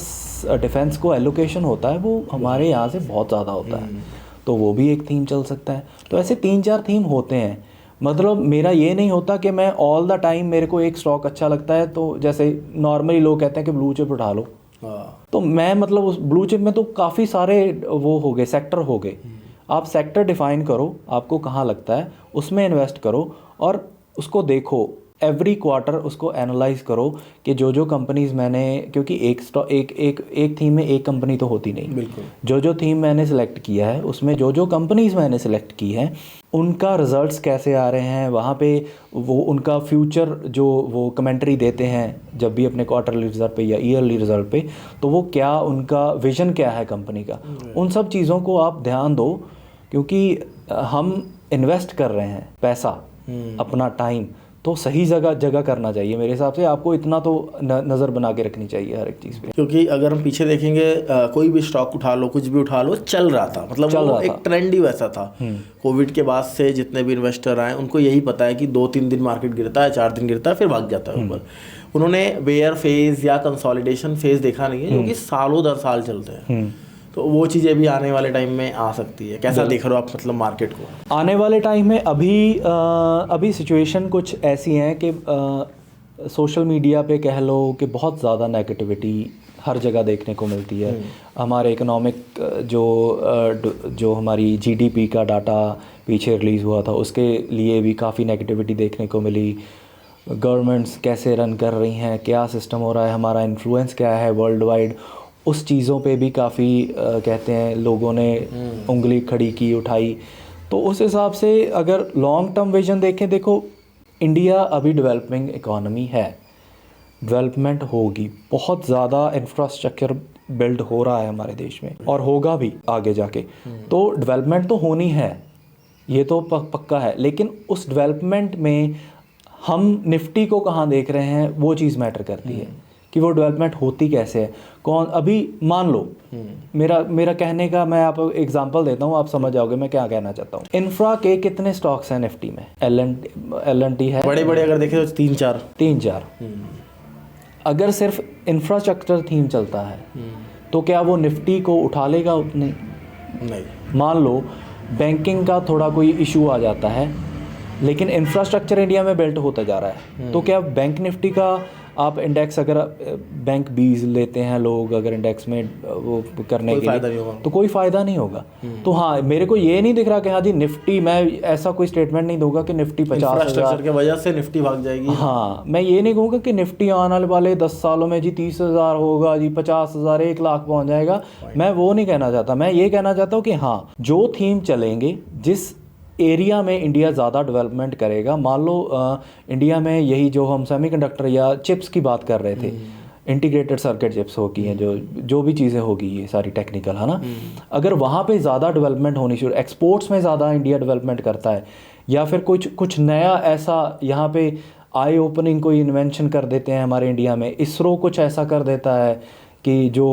डिफेंस को एलोकेशन होता है वो हमारे यहाँ से बहुत ज़्यादा होता है, तो वो भी एक थीम चल सकता है। तो ऐसे 3-4 थीम होते हैं। मतलब मेरा ये नहीं होता कि मैं ऑल द टाइम मेरे को एक स्टॉक अच्छा लगता है तो जैसे नॉर्मली लोग कहते हैं कि ब्लू चिप उठा लो, तो मैं मतलब उस ब्लू चिप में तो काफ़ी सारे वो हो गए, सेक्टर हो गए। आप सेक्टर डिफाइन करो, आपको कहाँ लगता है उसमें इन्वेस्ट करो और उसको देखो, एवरी क्वार्टर उसको एनालाइज करो कि जो कंपनीज़ मैंने, क्योंकि एक थीम में एक कंपनी तो होती नहीं, बिल्कुल जो थीम मैंने सेलेक्ट किया है उसमें जो कंपनीज़ मैंने सेलेक्ट की है उनका रिजल्ट्स कैसे आ रहे हैं, वहाँ पे वो उनका फ्यूचर जो वो कमेंट्री देते हैं जब भी अपने क्वार्टरली रिजल्ट पे या ईयरली रिजल्ट पे, तो वो क्या उनका विजन क्या है कंपनी का, उन सब चीज़ों को आप ध्यान दो। क्योंकि हम इन्वेस्ट कर रहे हैं पैसा, अपना टाइम, तो सही जगह करना चाहिए मेरे हिसाब से। आपको इतना तो नज़र बना के रखनी चाहिए हर एक चीज़ पे। क्योंकि अगर हम पीछे देखेंगे कोई भी स्टॉक उठा लो, कुछ भी उठा लो, चल रहा था, मतलब वो एक ट्रेंड ही वैसा था। कोविड के बाद से जितने भी इन्वेस्टर आए उनको यही पता है कि 2-3 दिन मार्केट गिरता है, 4 दिन गिरता है, फिर भाग जाता है ऊपर। उन्होंने बेयर फेज या कंसोलिडेशन फेज देखा नहीं है जो कि सालों दर साल चलते हैं। तो वो चीज़ें भी आने वाले टाइम में आ सकती है। कैसा देख रहे हो आप मतलब मार्केट को आने वाले टाइम में? अभी सिचुएशन कुछ ऐसी हैं कि सोशल मीडिया पे कह लो कि बहुत ज़्यादा नेगेटिविटी हर जगह देखने को मिलती है। हमारे इकोनॉमिक जो हमारी GDP का डाटा पीछे रिलीज़ हुआ था उसके लिए भी काफ़ी नेगेटिविटी देखने को मिली। गवर्नमेंट्स कैसे रन कर रही हैं, क्या सिस्टम हो रहा है, हमारा इन्फ्लुएंस क्या है वर्ल्ड वाइड, उस चीज़ों पे भी काफ़ी कहते हैं लोगों ने उंगली खड़ी की, उठाई। तो उस हिसाब से अगर लॉन्ग टर्म विजन देखें, देखो इंडिया अभी डेवलपिंग इकोनॉमी है, डेवलपमेंट होगी, बहुत ज़्यादा इंफ्रास्ट्रक्चर बिल्ड हो रहा है हमारे देश में और होगा भी आगे जाके। तो डेवलपमेंट तो होनी है, ये तो पक्का है, लेकिन उस डेवलपमेंट में हम निफ्टी को कहाँ देख रहे हैं वो चीज़ मैटर करती है कि वो डेवलपमेंट होती कैसे है। कौन अभी मान लो मेरा कहने का, मैं आपको एग्जांपल देता हूँ, आप समझ जाओगे मैं क्या कहना चाहता हूँ। इंफ्रा के कितने स्टॉक्स हैं निफ्टी में? L&T है, बड़े अगर देखें तो 3-4। अगर सिर्फ इंफ्रास्ट्रक्चर थीम चलता है तो क्या वो निफ्टी को उठा लेगा? नहीं। मान लो बैंकिंग का थोड़ा कोई इशू आ जाता है लेकिन इंफ्रास्ट्रक्चर इंडिया में बिल्ट होता जा रहा है, तो क्या बैंक निफ्टी का आप इंडेक्स, अगर बैंक 20 लेते हैं लोग अगर इंडेक्स में वो करने के लिए, तो कोई फ़ायदा नहीं होगा। तो हाँ, मेरे को ये नहीं दिख रहा कि हाँ जी निफ्टी, मैं ऐसा कोई स्टेटमेंट नहीं दूंगा कि निफ्टी 50,000 की वजह से निफ्टी भाग जाएगी। हाँ, मैं ये नहीं कहूँगा कि निफ्टी आने वाले 10 सालों में जी 30,000 होगा जी, 50,000, 1 लाख पहुँच जाएगा। मैं वो नहीं कहना चाहता। मैं ये कहना चाहता हूँ कि हाँ, जो थीम चलेंगे, जिस एरिया में इंडिया ज़्यादा डेवलपमेंट करेगा, मान लो इंडिया में यही जो हम सेमीकंडक्टर या चिप्स की बात कर रहे थे, इंटीग्रेटेड सर्किट चिप्स होगी हैं, जो भी चीज़ें होगी ये सारी टेक्निकल, है ना। अगर वहाँ पे ज़्यादा डेवलपमेंट होनी शुरू, एक्सपोर्ट्स में ज़्यादा इंडिया डेवलपमेंट करता है, या फिर कुछ नया ऐसा यहाँ पे आई ओपनिंग कोई इन्वेंशन कर देते हैं हमारे इंडिया में, इसरो कुछ ऐसा कर देता है कि जो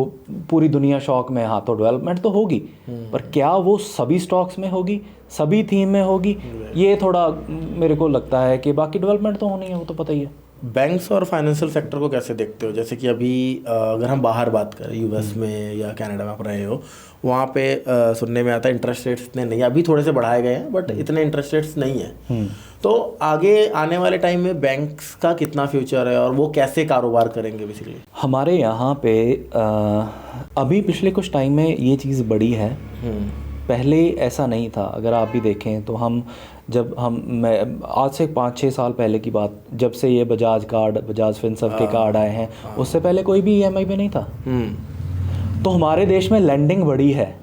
पूरी दुनिया शॉक में, हाँ तो डेवलपमेंट तो होगी, पर क्या वो सभी स्टॉक्स में होगी, सभी थीम में होगी, ये थोड़ा मेरे को लगता है कि बाकी डेवलपमेंट तो होनी है, वो तो पता ही है। बैंक्स और फाइनेंशियल सेक्टर को कैसे देखते हो? जैसे कि अभी अगर हम बाहर बात करें, यूएस में या कनाडा में आप रहे हो, वहाँ पे सुनने में आता है इंटरेस्ट रेट्स इतने नहीं, अभी थोड़े से बढ़ाए गए हैं बट इतने इंटरेस्ट रेट्स नहीं है। तो आगे आने वाले टाइम में बैंक्स का कितना फ्यूचर है और वो कैसे कारोबार करेंगे बेसिकली? हमारे यहाँ पे अभी पिछले कुछ टाइम में ये चीज़ बढ़ी है, पहले ऐसा नहीं था। अगर आप भी देखें तो मैं आज से 5-6 साल पहले की बात, जब से ये बजाज कार्ड, बजाज फिनसर्व के कार्ड आए हैं, उससे पहले कोई भी ईएमआई पे नहीं था। तो हमारे देश में लैंडिंग बढ़ी है,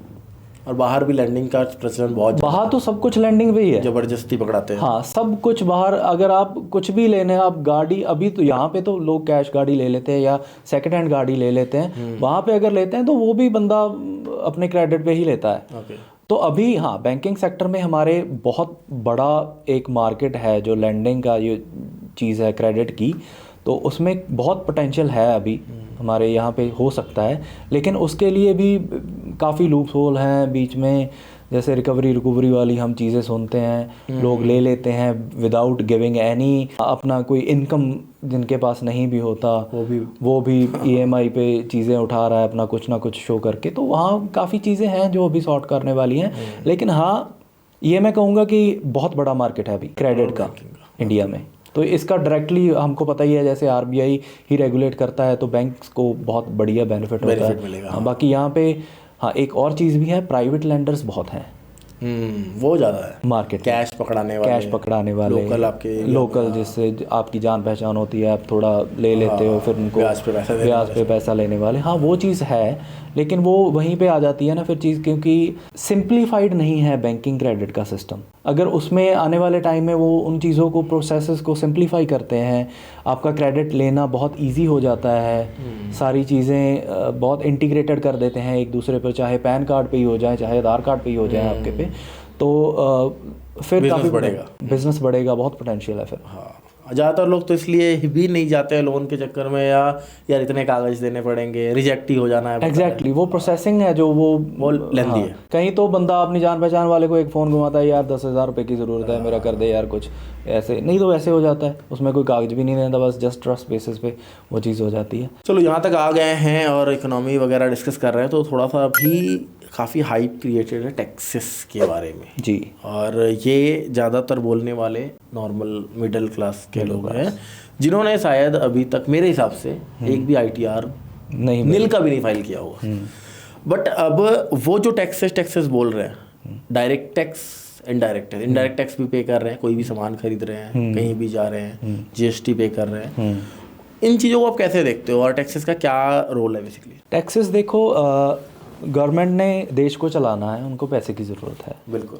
और बाहर भी लैंडिंग का प्रचलन बहुत, बाहर तो सब कुछ लैंडिंग पे ही है, जबरदस्ती पकड़ाते हैं। हाँ, सब कुछ बाहर। अगर आप कुछ भी लेने, आप गाड़ी, अभी तो यहाँ पे तो लोग कैश गाड़ी ले लेते हैं या सेकंड हैंड गाड़ी ले लेते हैं, वहाँ पे अगर लेते हैं तो वो भी बंदा अपने क्रेडिट पे ही लेता है। तो अभी हाँ, बैंकिंग सेक्टर में हमारे बहुत बड़ा एक मार्केट है जो लैंडिंग का ये चीज़ है, क्रेडिट की, तो उसमें बहुत पोटेंशियल है अभी हमारे यहाँ पे, हो सकता है। लेकिन उसके लिए भी काफ़ी लूप होल हैं बीच में, जैसे रिकवरी वाली हम चीज़ें सुनते हैं, लोग ले लेते हैं विदाउट गिविंग एनी, अपना कोई इनकम जिनके पास नहीं भी होता वो भी ईएमआई पे चीज़ें उठा रहा है अपना कुछ ना कुछ शो करके। तो वहाँ काफ़ी चीज़ें हैं जो अभी सॉर्ट करने वाली हैं। लेकिन हाँ, ये मैं कहूँगा कि बहुत बड़ा मार्केट है अभी क्रेडिट का इंडिया में। तो इसका डायरेक्टली हमको पता ही है, जैसे आरबीआई ही रेगुलेट करता है तो बैंक्स को बहुत बढ़िया बेनिफिट होता है। बाकी यहाँ पे हाँ, एक और चीज़ भी है, प्राइवेट लेंडर्स बहुत हैं, वो ज़्यादा है मार्केट, कैश पकड़ाने वाले लोकल, आपके लोकल, जिससे आपकी जान पहचान होती है, आप थोड़ा ले लेते हो, फिर उनको ब्याज पे पैसा लेने वाले, हाँ वो चीज़ है। लेकिन वो वहीं पे आ जाती है ना फिर चीज़, क्योंकि सिंप्लीफाइड नहीं है बैंकिंग क्रेडिट का सिस्टम। अगर उसमें आने वाले टाइम में वो उन चीज़ों को, प्रोसेसेस को सिंप्लीफाई करते हैं, आपका क्रेडिट लेना बहुत ईजी हो जाता है, सारी चीज़ें बहुत इंटीग्रेटेड कर देते हैं एक दूसरे पर, चाहे पैन कार्ड पे ही हो जाए, चाहे आधार कार्ड पे ही हो जाए आपके पे, तो फिर काफ़ी बिजनेस बढ़ेगा, बहुत पोटेंशियल है फिर। हाँ, ज़्यादातर लोग तो इसलिए भी नहीं जाते हैं लोन के चक्कर में, या यार इतने कागज देने पड़ेंगे, रिजेक्ट ही हो जाना है। एग्जैक्टली, वो प्रोसेसिंग है जो वो लेंदी है। कहीं तो बंदा अपनी जान पहचान वाले को एक फ़ोन घुमाता है, यार 10,000 रुपये की ज़रूरत है, मेरा कर दे यार कुछ, ऐसे नहीं तो वैसे हो जाता है, उसमें कोई कागज भी नहीं देता, बस जस्ट ट्रस्ट बेसिस पे वो चीज़ हो जाती है। चलो, यहाँ तक आ गए हैं और इकोनॉमी वगैरह डिस्कस कर रहे हैं, तो थोड़ा सा अभी काफ़ी हाइप क्रिएटेड है टैक्सेस के बारे में जी, और ये ज़्यादातर बोलने वाले नॉर्मल मिडिल क्लास के लोग हैं, जिन्होंने शायद अभी तक मेरे हिसाब से एक भी ITR नहीं, नील का भी नहीं फाइल किया हुआ। बट अब वो जो टैक्सेस बोल रहे हैं, direct tax, indirect tax, indirect tax भी पे कर रहे हैं, कोई भी सामान खरीद रहे हैं, कहीं भी जा रहे हैं, GST पे कर रहे हैं, इन चीज़ों को आप कैसे देखते हो और टैक्सेस का क्या रोल है बेसिकली? टैक्सेस देखो, गवर्नमेंट ने देश को चलाना है, उनको पैसे की ज़रूरत है, बिल्कुल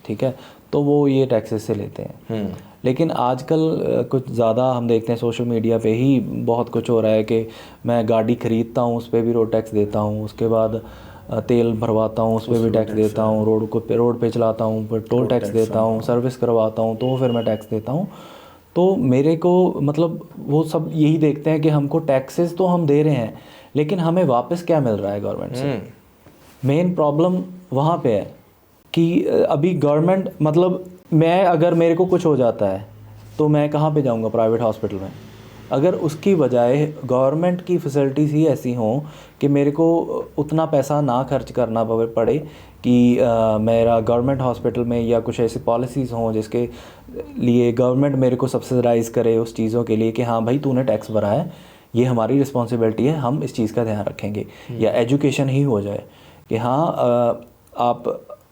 ठीक है, तो वो ये टैक्सेस से लेते हैं। लेकिन आजकल कुछ ज़्यादा हम देखते हैं सोशल मीडिया पे ही बहुत कुछ हो रहा है कि मैं गाड़ी ख़रीदता हूँ उस पर भी रोड टैक्स देता हूँ, उसके बाद तेल भरवाता हूँ उस पर भी टैक्स देता हूँ, रोड पे चलाता हूँ पर टोल टैक्स देता हूँ, सर्विस करवाता हूँ तो फिर मैं टैक्स देता हूँ। तो मेरे को मतलब वो सब यही देखते हैं कि हमको टैक्सेस तो हम दे रहे हैं, लेकिन हमें वापस क्या मिल रहा है गवर्नमेंट से। मेन प्रॉब्लम वहाँ पे है कि अभी गवर्नमेंट, मतलब मैं, अगर मेरे को कुछ हो जाता है तो मैं कहाँ पे जाऊँगा? प्राइवेट हॉस्पिटल में। अगर उसकी बजाय गवर्नमेंट की फैसिलिटीज़ ही ऐसी हों कि मेरे को उतना पैसा ना खर्च करना पड़े कि मेरा गवर्नमेंट हॉस्पिटल में, या कुछ ऐसी पॉलिसीज़ हों जिसके लिए गवर्नमेंट मेरे को सब्सिडाइज़ करे उस चीज़ों के लिए कि हाँ भाई तूने टैक्स भरा है, ये हमारी रिस्पॉन्सिबिलिटी है, हम इस चीज़ का ध्यान रखेंगे। या एजुकेशन ही हो जाए कि हाँ आप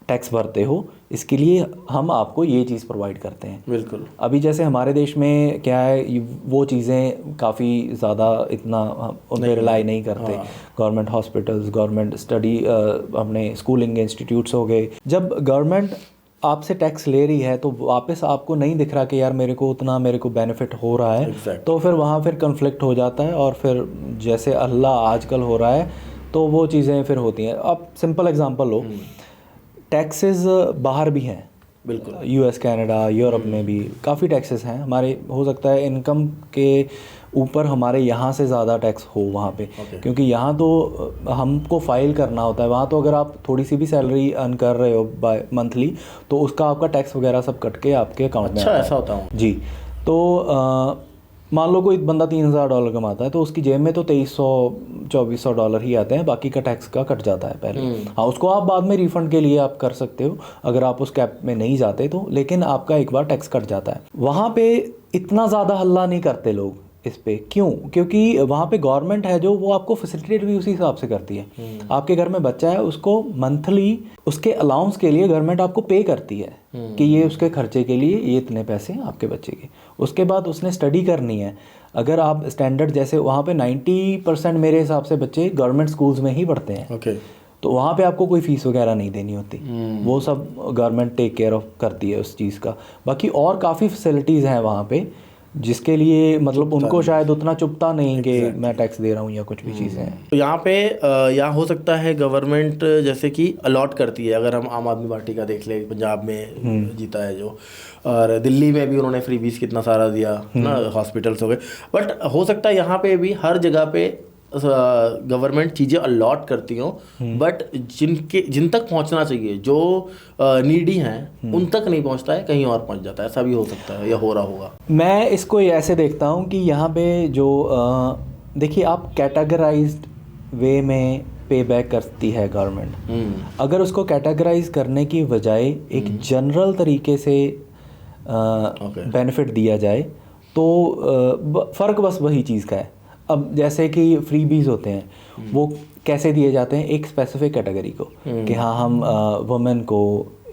टैक्स भरते हो, इसके लिए हम आपको ये चीज़ प्रोवाइड करते हैं। बिल्कुल। अभी जैसे हमारे देश में क्या है, वो चीज़ें काफ़ी ज़्यादा इतना उन पर रिलाई नहीं करते। गवर्नमेंट हॉस्पिटल्स, गवर्नमेंट स्टडी, अपने स्कूलिंग इंस्टीट्यूट्स हो गए। जब गवर्नमेंट आपसे टैक्स ले रही है तो वापस आपको नहीं दिख रहा कि यार मेरे को उतना बेनिफिट हो रहा है, तो फिर वहाँ फिर कन्फ्लिक्ट हो जाता है, और फिर जैसे अल्लाह आजकल हो रहा है तो वो चीज़ें फिर होती हैं। अब सिंपल एग्जांपल लो, टैक्सेस बाहर भी हैं, बिल्कुल। यूएस, कनाडा, यूरोप में भी काफ़ी टैक्सेस हैं हमारे। हो सकता है इनकम के ऊपर हमारे यहाँ से ज़्यादा टैक्स हो वहाँ पे, क्योंकि यहाँ तो हमको फाइल करना होता है। वहाँ तो अगर आप थोड़ी सी भी सैलरी अर्न कर रहे हो बाय मंथली, तो उसका आपका टैक्स वगैरह सब कट के आपके अकाउंट में आता है। ऐसा होता है जी। तो मान लो कोई बंदा $3000 कमाता है, तो उसकी जेब में तो $2300-2400 ही आते हैं, बाकी का टैक्स का कट जाता है पहले। हाँ, उसको आप बाद में रिफंड के लिए आप कर सकते हो अगर आप उस कैप में नहीं जाते तो, लेकिन आपका एक बार टैक्स कट जाता है। वहाँ पे इतना ज़्यादा हल्ला नहीं करते लोग इस पे। क्यों? क्योंकि वहाँ पे गवर्नमेंट है जो वो आपको फैसिलिटेट भी उसी हिसाब से करती है। आपके घर में बच्चा है, उसको मंथली उसके अलाउंस के लिए गवर्नमेंट आपको पे करती है कि ये उसके खर्चे के लिए ये इतने पैसे आपके बच्चे के। उसके बाद उसने स्टडी करनी है। अगर आप स्टैंडर्ड जैसे वहाँ पे 90% मेरे हिसाब से बच्चे गवर्नमेंट स्कूल्स में ही पढ़ते हैं। तो वहाँ पे आपको कोई फ़ीस वगैरह नहीं देनी होती। वो सब गवर्नमेंट टेक केयर ऑफ करती है उस चीज़ का। बाकी और काफ़ी फैसिलिटीज़ हैं वहाँ पे जिसके लिए मतलब उनको शायद उतना चुभता नहीं कि मैं टैक्स दे रहा हूँ या कुछ भी चीज़ें हैं। तो यहाँ पे यहाँ हो सकता है गवर्नमेंट जैसे कि अलॉट करती है। अगर हम आम आदमी पार्टी का देख ले, पंजाब में जीता है जो, और दिल्ली में भी उन्होंने फ्रीबीज कितना सारा दिया ना, हॉस्पिटल्स हो गए। बट हो सकता है यहाँ पे भी हर जगह पे गवर्नमेंट चीज़ें अलॉट करती हों, बट जिन तक पहुंचना चाहिए, जो नीडी हैं उन तक नहीं पहुंचता है, कहीं और पहुंच जाता है। ऐसा भी हो सकता है या हो रहा होगा। मैं इसको ऐसे देखता हूं कि यहाँ पे जो देखिए, आप कैटेगराइज्ड वे में पे बैक करती है गवर्नमेंट। अगर उसको कैटेगराइज करने की बजाय एक जनरल तरीके से बेनिफिट दिया जाए तो फ़र्क बस वही चीज़ का है। अब जैसे कि फ्रीबीज होते हैं, वो कैसे दिए जाते हैं? एक स्पेसिफिक कैटेगरी को कि हाँ, हम वुमेन को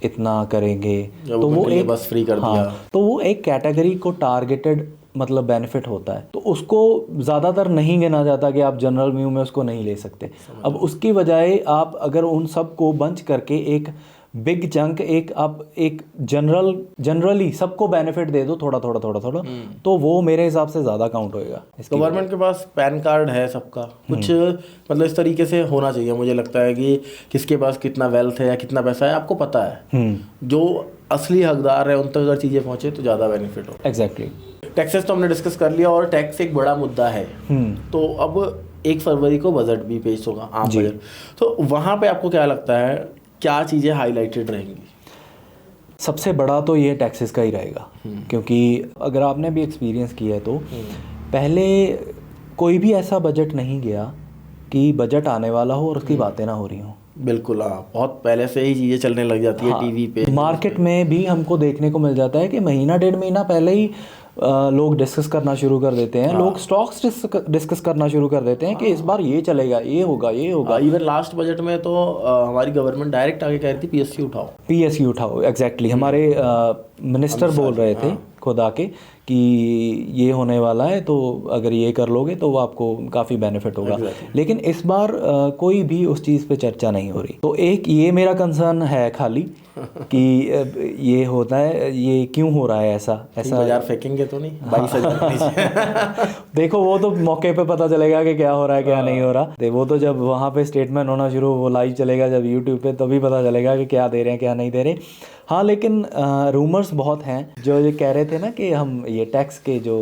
इतना करेंगे, तो वो एक बस फ्री कर दिया। तो वो एक कैटेगरी को टारगेटेड मतलब बेनिफिट होता है, तो उसको ज़्यादातर नहीं गिना जाता कि आप जनरल व्यू में उसको नहीं ले सकते। अब उसकी बजाय आप अगर उन सब को बंच करके एक बिग चंक एक जनरली सबको बेनिफिट दे दो थोड़ा, तो वो मेरे हिसाब से ज़्यादा काउंट होएगा। गवर्नमेंट के पास पैन कार्ड है सबका, कुछ मतलब इस तरीके से होना चाहिए। मुझे लगता है कि किसके पास कितना वेल्थ है या कितना पैसा है आपको पता है। जो असली हकदार है उन तक अगर चीज़ें पहुँचे तो ज़्यादा बेनिफिट हो। एग्जैक्टली। टैक्सेस तो हमने डिस्कस कर लिया, और टैक्स एक बड़ा मुद्दा है। तो अब 1 फरवरी को बजट भी पेश होगा, आम बजट। तो वहाँ पे आपको क्या लगता है, क्या चीज़ें हाईलाइटेड रहेंगी? सबसे बड़ा तो ये टैक्सेस का ही रहेगा, क्योंकि अगर आपने भी एक्सपीरियंस किया है तो पहले कोई भी ऐसा बजट नहीं गया कि बजट आने वाला हो और उसकी बातें ना हो रही हों। बिल्कुल, हाँ, बहुत पहले से ही चीज़ें चलने लग जाती है। टीवी पे, मार्केट में भी हमको देखने को मिल जाता है कि महीना 1.5 महीना पहले ही लोग डिस्कस करना शुरू कर देते हैं। लोग स्टॉक्स डिस्कस करना शुरू कर देते हैं कि इस बार ये चलेगा, ये होगा। इवन लास्ट बजट में तो हमारी गवर्नमेंट डायरेक्ट आगे कह रही थी पीएसयू उठाओ। एग्जैक्टली। हमारे मिनिस्टर बोल रहे थे खुद आके कि ये होने वाला है, तो अगर ये कर लोगे तो वो आपको काफ़ी बेनिफिट होगा। लेकिन इस बार कोई भी उस चीज़ पे चर्चा नहीं हो रही। तो एक ये मेरा कंसर्न है खाली कि ये होता है, ये क्यों हो रहा है ऐसा बाजार फेंकेंगे तो नहीं 22,000 देखो, वो तो मौके पे पता चलेगा कि क्या हो रहा है क्या नहीं हो रहा। वो तो जब वहाँ पे स्टेटमेंट होना शुरू, वो लाइव चलेगा जब यूट्यूब पे, तभी पता चलेगा कि क्या दे रहे हैं क्या नहीं दे रहे। हाँ, लेकिन रूमर्स बहुत हैं जो ये कह रहे थे ना कि हम ये टैक्स के जो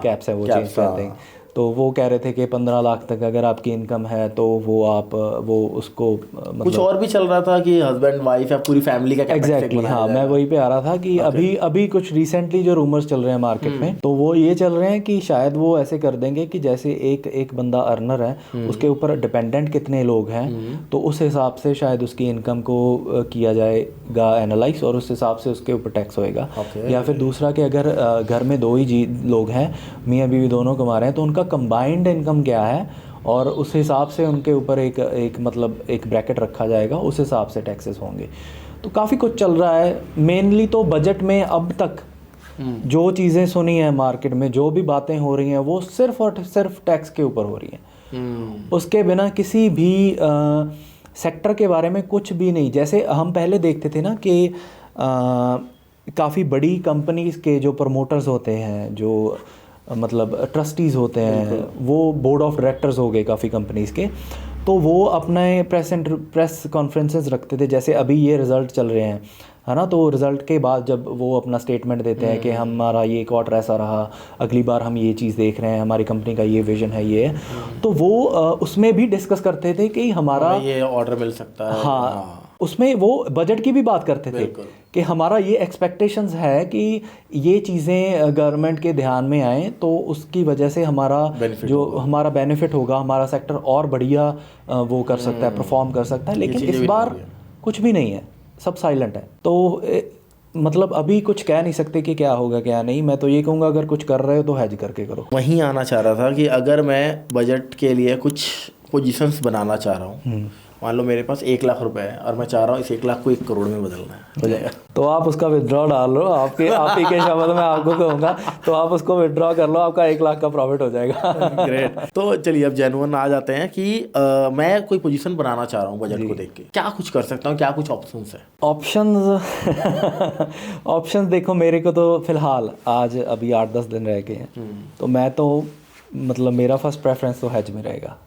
कैप्स है वो चेंज कर देंगे। तो वो कह रहे थे कि 15 लाख तक अगर आपकी इनकम है तो वो उसको मतलब कुछ और भी चल रहा था कि हस्बैंड वाइफ या पूरी फैमिली का एग्जैक्टली। हाँ, मैं वही पे आ रहा था कि अभी कुछ रिसेंटली जो रूमर्स चल रहे हैं मार्केट में, तो वो ये चल रहे हैं कि शायद वो ऐसे कर देंगे कि जैसे एक बंदा अर्नर है, उसके ऊपर डिपेंडेंट कितने लोग हैं, तो उस हिसाब से शायद उसकी इनकम को किया जाएगा एनालाइज, और उस हिसाब से उसके ऊपर टैक्स होएगा। या फिर दूसरा कि अगर घर में 2 ही लोग हैं, मियाँ बीवी दोनों कमा रहे हैं, तो उनका कंबाइंड इनकम क्या है, और उस हिसाब से उनके ऊपर एक ब्रैकेट रखा जाएगा, उस हिसाब से टैक्सेस होंगे। तो काफ़ी कुछ चल रहा है। मेनली तो बजट में अब तक जो चीज़ें सुनी हैं मार्केट में, जो भी बातें हो रही हैं, वो सिर्फ और सिर्फ टैक्स के ऊपर हो रही हैं। उसके बिना किसी भी सेक्टर के बारे में कुछ भी नहीं। जैसे हम पहले देखते थे ना कि काफ़ी बड़ी कंपनीज़ के जो प्रमोटर्स होते हैं, जो मतलब ट्रस्टीज़ होते हैं, वो बोर्ड ऑफ डायरेक्टर्स हो गए काफ़ी कंपनीज़ के, तो वो अपने प्रेस कॉन्फ्रेंसेस रखते थे। जैसे अभी ये रिज़ल्ट चल रहे हैं है ना। तो रिजल्ट के बाद जब वो अपना स्टेटमेंट देते हैं कि हमारा ये क्वार्टर ऐसा रहा, अगली बार हम ये चीज़ देख रहे हैं, हमारी कंपनी का ये विजन है, ये है, तो वो उसमें भी डिस्कस करते थे कि हमारा ये ऑर्डर मिल सकता है। हाँ, उसमें वो बजट की भी बात करते थे कि हमारा ये एक्सपेक्टेशंस है कि ये चीज़ें गवर्नमेंट के ध्यान में आए तो उसकी वजह से हमारा जो हमारा बेनिफिट होगा, हमारा सेक्टर और बढ़िया वो कर सकता है, परफॉर्म कर सकता है। लेकिन इस बार कुछ भी नहीं है, सब साइलेंट है। तो मतलब अभी कुछ कह नहीं सकते कि क्या होगा क्या नहीं। मैं तो ये कहूँगा अगर कुछ कर रहे हो तो हेज करके करो। वहीं आना चाह रहा था कि अगर मैं बजट के लिए कुछ पोजीशंस बनाना चाह रहा हूँ, मान लो मेरे पास 1 लाख रुपए है और मैं चाह रहा हूँ इस 1 लाख को 1 करोड़ में बदलना है, हो जाएगा? तो आप उसका विड्रॉ डाल लो, आप ही के शब्द में आपको कहूँगा, तो आप उसको विड्रॉ कर लो, आपका 1 लाख का प्रॉफिट हो जाएगा। ग्रेट। तो चलिए अब जेन्युइन आ जाते हैं कि मैं कोई पोजीशन बनाना चाह रहा हूँ बजट को देख के, क्या कुछ कर सकता हूँ, क्या कुछ ऑप्शंस है? ऑप्शंस देखो, मेरे को तो फिलहाल आज अभी 8-10 दिन रह गए हैं, तो मैं तो मतलब मेरा फर्स्ट प्रेफरेंस तो हेज में रहेगा।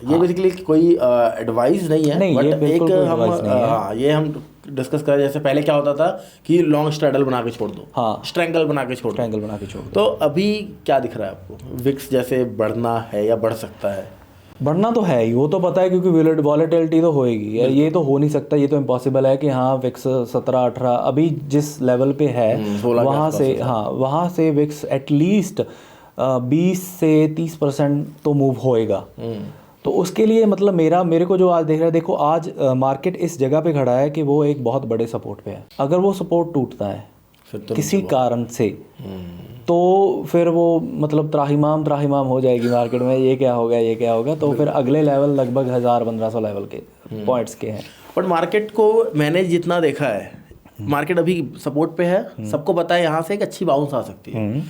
ये बेसिकली कोई एडवाइस नहीं है, नहीं, बट ये बिल्कुल एक हम advice नहीं है। हाँ, ये हम डिस्कस करें। जैसे पहले क्या होता था कि लॉन्ग स्ट्रैडल बना के छोड़ दो, हाँ, स्ट्रैंगल बना के छोड़ दो। तो अभी क्या दिख रहा है आपको? विक्स जैसे बढ़ना है या बढ़ सकता है? बढ़ना तो है ही, वो तो पता है, क्योंकि वॉलेटिलिटी तो होएगी, ये तो हो नहीं सकता, ये तो इम्पॉसिबल है कि हाँ विक्स 17-18 अभी जिस लेवल पे है वहाँ से, हाँ वहाँ से विक्स एटलीस्ट 20 से 30% तो मूव होएगा। तो उसके लिए मतलब मेरे को जो आज देख रहा है, देखो आज मार्केट इस जगह पे खड़ा है कि वो एक बहुत बड़े सपोर्ट पे है। अगर वो सपोर्ट टूटता है तो किसी कारण से, तो फिर वो मतलब त्राहिमाम हो जाएगी मार्केट में, ये क्या होगा। तो फिर अगले लेवल लगभग 1000-1500 लेवल के पॉइंट्स के हैं। बट मार्केट को मैंने जितना देखा है, मार्केट अभी सपोर्ट पे है, सबको पता है यहाँ से एक अच्छी बाउंस आ सकती है।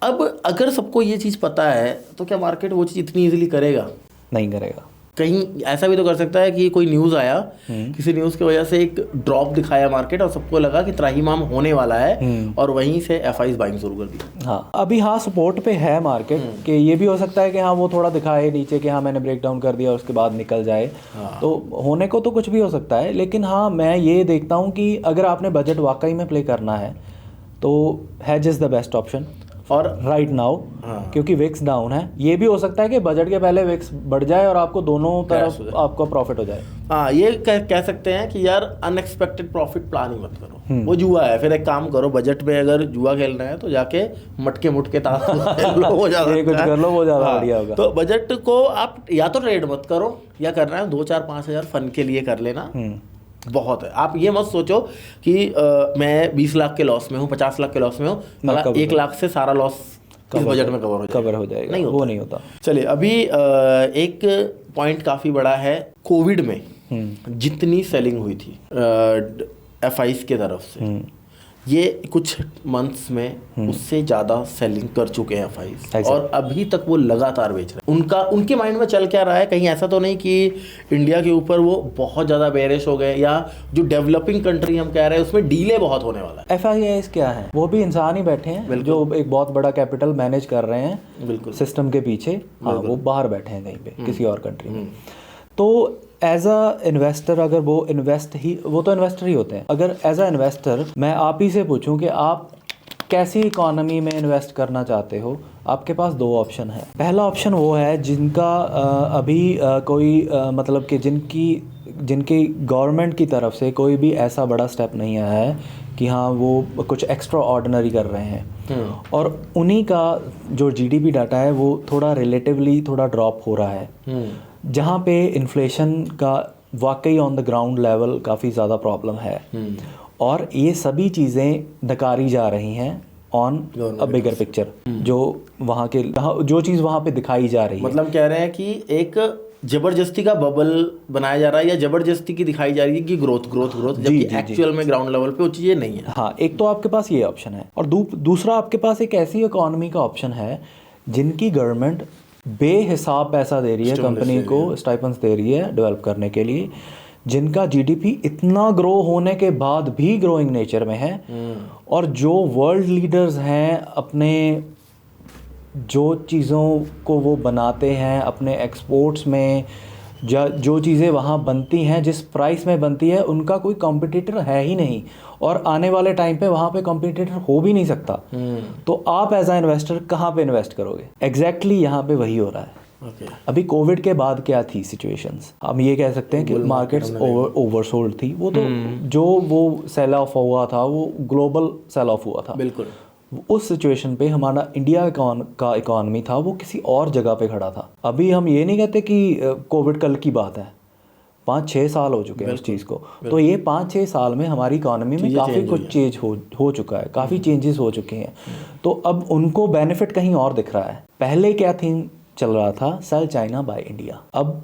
अब अगर सबको ये चीज़ पता है तो क्या मार्केट वो चीज़ इतनी इजीली करेगा? नहीं करेगा। कहीं ऐसा भी तो कर सकता है कि कोई न्यूज़ आया, किसी न्यूज़ की वजह से एक ड्रॉप दिखाया मार्केट और सबको लगा कि त्राहिमाम होने वाला है और वहीं से एफआईज बाइंग शुरू कर दी। हाँ, अभी हाँ सपोर्ट पे है मार्केट कि ये भी हो सकता है कि हाँ वो थोड़ा दिखाए नीचे कि हाँ मैंने ब्रेक डाउन कर दिया और उसके बाद निकल जाए। तो होने को तो कुछ भी हो सकता है, लेकिन हाँ मैं ये देखता हूँ कि अगर आपने बजट वाकई में प्ले करना है तो hedge is the best option और राइट नाउ, क्योंकि विक्स डाउन है। ये भी हो सकता है कि बजट के पहले विक्स बढ़ जाए और आपको दोनों तरफ आपका प्रॉफिट हो जाए। हाँ, ये कह सकते हैं कि यार अनएक्सपेक्टेड प्रॉफिट प्लान ही मत करो, वो जुआ है। फिर एक काम करो, बजट में अगर जुआ खेलना है तो जाके मटके मुटके ताश खेल लो, वो ज़्यादा कुछ कर लो, वो ज़्यादा बढ़िया होगा। तो बजट को आप या तो ट्रेड मत करो, या करना है 2-4-5 हज़ार फन के लिए कर लेना, बहुत है। आप ये मत सोचो कि मैं 20 लाख के लॉस में हूँ, 50 लाख के लॉस में हूँ, 1 लाख से सारा लॉस इस बजट में कवर हो जाएगा। नहीं, वो नहीं होता। चलिए अभी एक पॉइंट काफ़ी बड़ा है, कोविड में जितनी सेलिंग हुई थी एफआईज के तरफ से, ये कुछ मंथ्स में उससे ज़्यादा सेलिंग कर चुके हैं एफआईज, और अभी तक वो लगातार बेच रहे हैं। उनके माइंड में चल क्या रहा है? कहीं ऐसा तो नहीं कि इंडिया के ऊपर वो बहुत ज़्यादा बेरिश हो गए, या जो डेवलपिंग कंट्री हम कह रहे हैं उसमें डीले बहुत होने वाला है? एफआईआईज क्या है? वो भी इंसान ही बैठे हैं जो एक बहुत बड़ा कैपिटल मैनेज कर रहे हैं, बिल्कुल सिस्टम के पीछे। हाँ, वो बाहर बैठे हैं कहीं पे किसी और कंट्री में। तो एज अ इन्वेस्टर, अगर वो तो इन्वेस्टर ही होते हैं। अगर एज अ इन्वेस्टर मैं आप ही से पूछूं कि आप कैसी इकोनॉमी में इन्वेस्ट करना चाहते हो, आपके पास 2 ऑप्शन है। पहला ऑप्शन वो है जिनका अभी कोई मतलब कि जिनकी गवर्नमेंट की तरफ से कोई भी ऐसा बड़ा स्टेप नहीं आया है कि हाँ वो कुछ एक्स्ट्रा ऑर्डिनरी कर रहे हैं, और उन्हीं का जो जीडीपी डाटा है वो थोड़ा रिलेटिवली थोड़ा ड्रॉप हो रहा है, जहाँ पे इन्फ्लेशन का वाकई ऑन द ग्राउंड लेवल काफ़ी ज़्यादा प्रॉब्लम है, और ये सभी चीज़ें नकारी जा रही हैं ऑन अ बिगर पिक्चर। जो चीज़ वहाँ पे दिखाई जा रही है, मतलब कह रहे हैं कि एक जबरदस्ती का बबल बनाया जा रहा है, या जबरदस्ती की दिखाई जा रही है कि ग्रोथ, जबकि एक्चुअल में ग्राउंड लेवल पे वो चीज़ें नहीं है। हाँ, एक तो आपके पास ये ऑप्शन है, और दूसरा आपके पास एक ऐसी इकोनॉमी का ऑप्शन है जिनकी गवर्नमेंट बेहिसाब पैसा दे रही है कंपनी को, स्टाइपेंड्स दे रही है डेवलप करने के लिए, जिनका जीडीपी इतना ग्रो होने के बाद भी ग्रोइंग नेचर में है, और जो वर्ल्ड लीडर्स हैं अपने जो चीज़ों को वो बनाते हैं अपने एक्सपोर्ट्स में, जो चीज़ें वहाँ बनती हैं, जिस प्राइस में बनती है, उनका कोई कॉम्पिटिटर है ही नहीं, और आने वाले टाइम पे वहाँ पे कॉम्पिटिटर हो भी नहीं सकता। तो आप एज आ इन्वेस्टर कहाँ पे इन्वेस्ट करोगे? एग्जैक्टली यहाँ पे वही हो रहा है। अभी कोविड के बाद क्या थी सिचुएशंस, हम ये कह सकते हैं कि मार्केट्स ओवरसोल्ड थी। वो तो जो वो सेल ऑफ हुआ था वो ग्लोबल सेल ऑफ हुआ था। बिल्कुल। उस सिचुएशन पे हमारा इंडिया का इकॉनमी था वो किसी और जगह पे खड़ा था। अभी हम ये नहीं कहते कि कोविड कल की बात है, 5-6 साल हो चुके हैं उस चीज़ को। तो ये 5-6 साल में हमारी इकॉनमी में काफ़ी कुछ चेंज हो चुका है, काफ़ी चेंजेस हो चुके हैं। तो अब उनको बेनिफिट कहीं और दिख रहा है। पहले क्या थीम चल रहा था? Sell China buy India. अब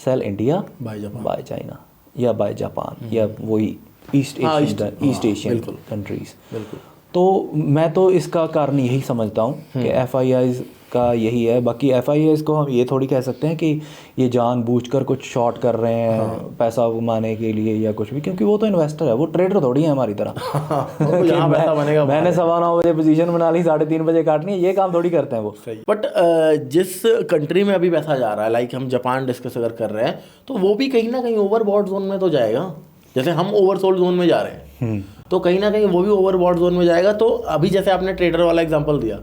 सेल इंडिया बाय चाइना या बाय जापान या वही ईस्ट एशियन कंट्रीज। तो मैं तो इसका कारण यही समझता हूँ कि FIIs का यही है। बाकी FIIs को हम ये थोड़ी कह सकते हैं कि ये जानबूझकर कुछ शॉर्ट कर रहे हैं पैसा कमाने के लिए या कुछ भी, क्योंकि वो तो इन्वेस्टर है, वो ट्रेडर थोड़ी है हमारी तरह। मैंने 9:15 बजे पोजीशन बना ली, 3:30 बजे काटनी है, ये काम थोड़ी करते हैं वो। बट जिस कंट्री में अभी पैसा जा रहा है, लाइक हम जापान डिस्कस अगर कर रहे हैं, तो वो भी कहीं ना कहीं ओवरबॉट जोन में तो जाएगा। जैसे हम ओवरसोल्ड जोन में जा रहे हैं, तो कहीं ना कहीं वो भी ओवरबॉट जोन में जाएगा। तो अभी जैसे आपने ट्रेडर वाला एग्जांपल दिया,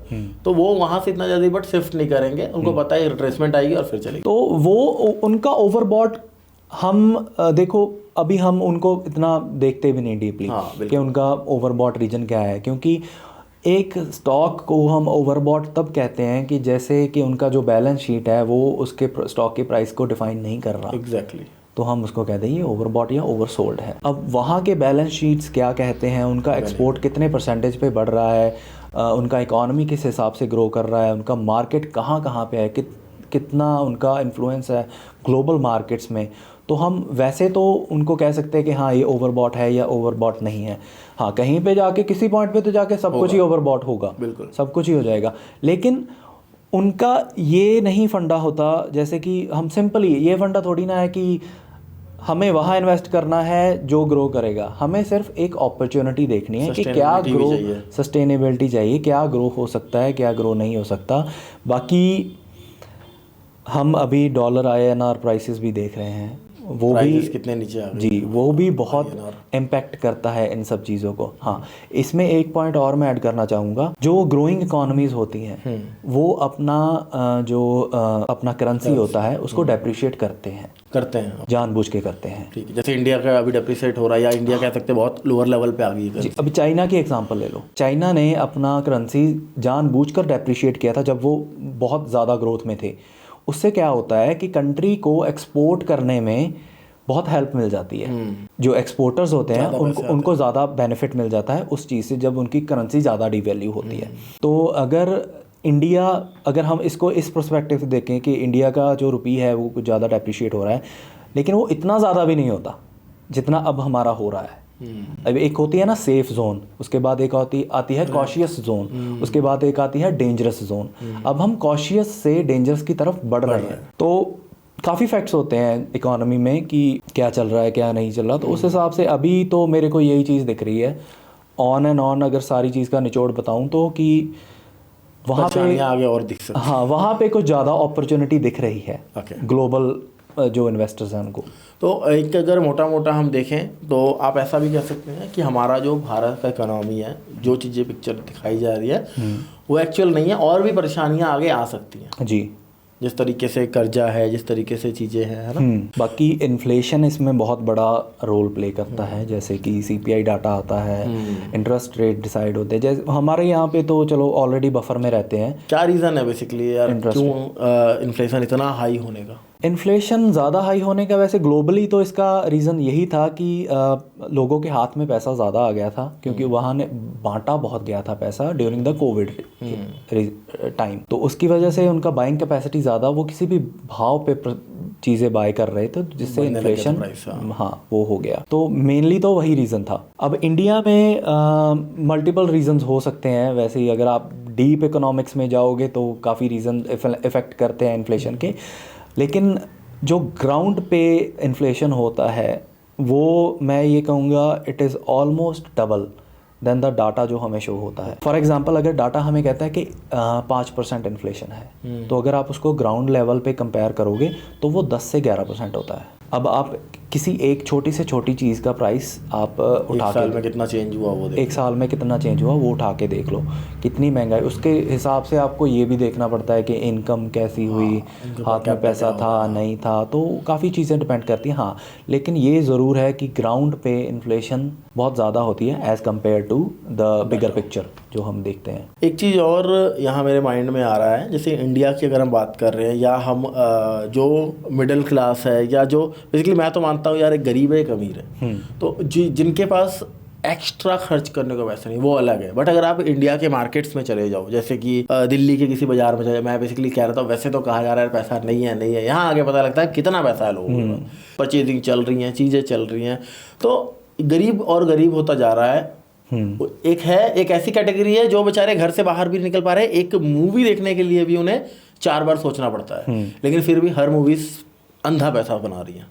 तो वो वहां से इतना जल्दी बट शिफ्ट नहीं करेंगे, उनको पता है रिट्रेसमेंट आएगी और फिर चलेगी। तो वो उनका ओवरबॉट हम देखो अभी हम उनको इतना देखते भी नहीं डीपली कि उनका ओवरबॉट रीजन क्या है, क्योंकि एक स्टॉक को हम ओवरबॉट तब कहते हैं कि जैसे कि उनका जो बैलेंस शीट है वो उसके स्टॉक के प्राइस को डिफाइन नहीं कर रहा। एग्जैक्टली। तो हम उसको कहते हैं ये ओवरबॉट या ओवरसोल्ड है। अब वहाँ के बैलेंस शीट्स क्या कहते हैं, उनका एक्सपोर्ट कितने परसेंटेज पे बढ़ रहा है, उनका इकॉनमी किस हिसाब से ग्रो कर रहा है, उनका मार्केट कहाँ कहाँ पे है, कितना उनका इन्फ्लुएंस है ग्लोबल मार्केट्स में, तो हम वैसे तो उनको कह सकते हैं कि हाँ ये ओवरबॉट है या ओवरबॉट नहीं है। हाँ कहीं पे जाके किसी पॉइंट पे तो जाके सब कुछ ही ओवरबॉट होगा, बिल्कुल सब कुछ ही हो जाएगा। लेकिन उनका ये नहीं फंडा होता, जैसे कि हम सिंपली ये फंडा थोड़ी ना है कि हमें वहाँ इन्वेस्ट करना है जो ग्रो करेगा। हमें सिर्फ एक अपॉर्चुनिटी देखनी है कि क्या ग्रो, सस्टेनेबिलिटी चाहिए, क्या ग्रो हो सकता है, क्या ग्रो नहीं हो सकता। बाकी हम अभी डॉलर INR प्राइसेस भी देख रहे हैं, वो भी कितने नीचे आ गए जी, वो भी बहुत इम्पैक्ट करता है इन सब चीज़ों को। हाँ इसमें एक पॉइंट और मैं ऐड करना चाहूँगा, जो ग्रोइंग इकोनॉमीज होती हैं वो अपना अपना करेंसी होता है उसको डेप्रिशिएट करते हैं जानबूझ के करते हैं। ठीक है, जैसे इंडिया का अभी डेप्रिशिएट हो रहा है, या इंडिया कह सकते हैं बहुत लोअर लेवल पे आ गई है। अभी चाइना की एग्जांपल ले लो, चाइना ने अपना करेंसी जानबूझकर डेप्रिशिएट किया था जब वो बहुत ज़्यादा ग्रोथ में थे। उससे क्या होता है कि कंट्री को एक्सपोर्ट करने में बहुत हेल्प मिल जाती है। जो एक्सपोर्टर्स होते हैं उनको ज़्यादा बेनिफिट मिल जाता है उस चीज़ से जब उनकी करेंसी ज़्यादा डिवैल्यू होती है। तो अगर हम इसको इस पर्सपेक्टिव से देखें कि इंडिया का जो रुपी है वो कुछ ज़्यादा डेप्रिशिएट हो रहा है, लेकिन वो इतना ज़्यादा भी नहीं होता जितना अब हमारा हो रहा है। अब एक होती है ना सेफ जोन, उसके बाद एक आती है कॉशियस जोन, उसके बाद एक आती है डेंजरस जोन। अब हम कॉशियस से डेंजरस की तरफ बढ़ रहे हैं। तो काफ़ी फैक्ट्स होते हैं इकोनॉमी में कि क्या चल रहा है क्या नहीं चल रहा। तो उस हिसाब से अभी तो मेरे को यही चीज़ दिख रही है ऑन एंड ऑन, अगर सारी चीज़ का निचोड़ बताऊँ तो, कि वहाँ पे आगे और दिख सकती है। हाँ वहाँ पे कुछ ज़्यादा अपॉर्चुनिटी दिख रही है ग्लोबल जो इन्वेस्टर्स हैं उनको। तो एक अगर मोटा मोटा हम देखें तो आप ऐसा भी कह सकते हैं कि हमारा जो भारत का इकोनॉमी है, जो चीज़ें पिक्चर दिखाई जा रही है वो एक्चुअल नहीं है, और भी परेशानियां आगे आ सकती हैं जी, जिस तरीके से कर्जा है, जिस तरीके से चीज़ें हैं, है ना। बाकी इन्फ्लेशन इसमें बहुत बड़ा रोल प्ले करता है, जैसे कि CPI डाटा आता है, इंटरेस्ट रेट डिसाइड होते हैं। जैसे हमारे यहाँ पे तो चलो ऑलरेडी बफर में रहते हैं। क्या रीज़न है बेसिकली यार क्यों इन्फ्लेशन इतना हाई होने का? इन्फ्लेशन ज़्यादा हाई होने का वैसे ग्लोबली तो इसका रीज़न यही था कि लोगों के हाथ में पैसा ज़्यादा आ गया था, क्योंकि वहाँ ने बांटा बहुत गया था पैसा ड्यूरिंग द कोविड टाइम। तो उसकी वजह से उनका बाइंग कैपेसिटी ज़्यादा, वो किसी भी भाव पे चीज़ें बाय कर रहे थे, जिससे इन्फ्लेशन हाँ वो हो गया। तो मेनली तो वही रीज़न था। अब इंडिया में मल्टीपल रीजंस हो सकते हैं। वैसे ही अगर आप डीप इकोनॉमिक्स में जाओगे तो काफ़ी रीज़न इफ़ेक्ट करते हैं इन्फ्लेशन के, लेकिन जो ग्राउंड पे इन्फ्लेशन होता है वो मैं ये कहूँगा it is almost double then the data जो हमें शो होता है। फॉर एग्जांपल अगर डाटा हमें कहता है कि 5% इन्फ्लेशन है, तो अगर आप उसको ग्राउंड लेवल पे कंपेयर करोगे तो वो 10 से 11% होता है। अब आप किसी एक छोटी से छोटी चीज़ का प्राइस आप उठा एक साल में कितना चेंज हुआ वो एक साल में कितना चेंज हुआ वो उठा के देख लो, कितनी महंगाई। उसके हिसाब से आपको ये भी देखना पड़ता है कि इनकम कैसी हुई, हाथ में पैसा था नहीं था, तो काफ़ी चीज़ें डिपेंड करती हैं। हाँ, लेकिन ये ज़रूर है कि ग्राउंड पे इन्फ्लेशन बहुत ज़्यादा होती है as compare to the bigger picture जो हम देखते हैं। एक चीज़ और यहाँ मेरे माइंड में आ रहा है, जैसे इंडिया की अगर हम बात कर रहे हैं, या हम जो मिडिल क्लास है, या जो बेसिकली मैं तो मानता हूँ यार एक गरीब है एक अमीर है, तो जिनके पास एक्स्ट्रा खर्च करने को पैसा नहीं वो अलग है। बट अगर आप इंडिया के मार्केट्स में चले जाओ, जैसे कि दिल्ली के किसी बाजार में चले, मैं बेसिकली कह रहा था वैसे तो कहा जा रहा है पैसा नहीं है, यहाँ आगे पता लगता है कितना पैसा है लोगों को, परचेजिंग चल रही हैं, चीज़ें चल रही हैं, तो गरीब और गरीब होता जा रहा है। एक ऐसी कैटेगरी है जो बेचारे घर से बाहर भी निकल पा रहे हैं, एक मूवी देखने के लिए भी उन्हें 4 बार सोचना पड़ता है, लेकिन फिर भी हर मूवी अंधा पैसा बना रही है।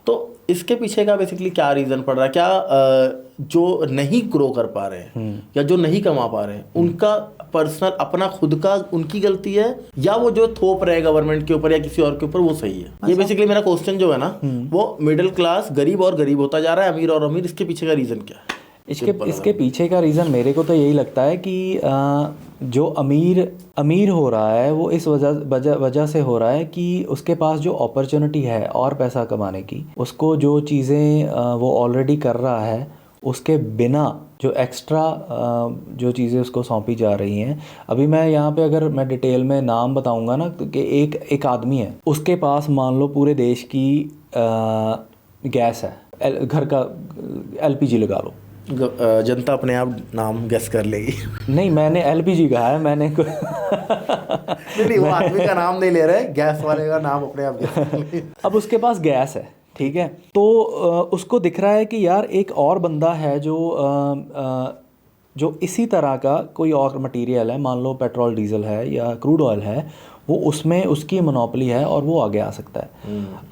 तो इसके पीछे का बेसिकली क्या रीज़न पड़ रहा है? क्या जो नहीं ग्रो कर पा रहे हैं या जो नहीं कमा पा रहे हैं उनका पर्सनल अपना खुद का उनकी गलती है, या वो जो थोप रहे गवर्नमेंट के ऊपर या किसी और के ऊपर वो सही है? ये बेसिकली मेरा क्वेश्चन जो है ना, वो मिडिल क्लास गरीब और गरीब होता जा रहा है, अमीर और अमीर, इसके पीछे का रीज़न क्या है? इसके पीछे का रीज़न मेरे को तो यही लगता है कि जो अमीर हो रहा है वो इस वजह से हो रहा है कि उसके पास जो अपॉर्चुनिटी है और पैसा कमाने की, उसको जो चीज़ें वो ऑलरेडी कर रहा है उसके बिना जो एक्स्ट्रा जो चीज़ें उसको सौंपी जा रही हैं। अभी मैं यहाँ पे अगर मैं डिटेल में नाम बताऊँगा ना, तो कि एक आदमी है, उसके पास मान लो पूरे देश की गैस है, घर का LPG लगा लो, जनता अपने आप नाम गेस कर लेगी। नहीं, मैंने LPG कहा है, मैंने नहीं, वो आदमी का नाम नहीं ले रहे, गैस वाले का नाम अपने आप गेस कर लेगी। अब उसके पास गैस है, ठीक है, तो उसको दिख रहा है कि यार एक और बंदा है जो इसी तरह का कोई और मटेरियल है, मान लो पेट्रोल डीजल है या क्रूड ऑयल है, वो उसमें उसकी मोनोपोली है और वो आगे आ सकता है।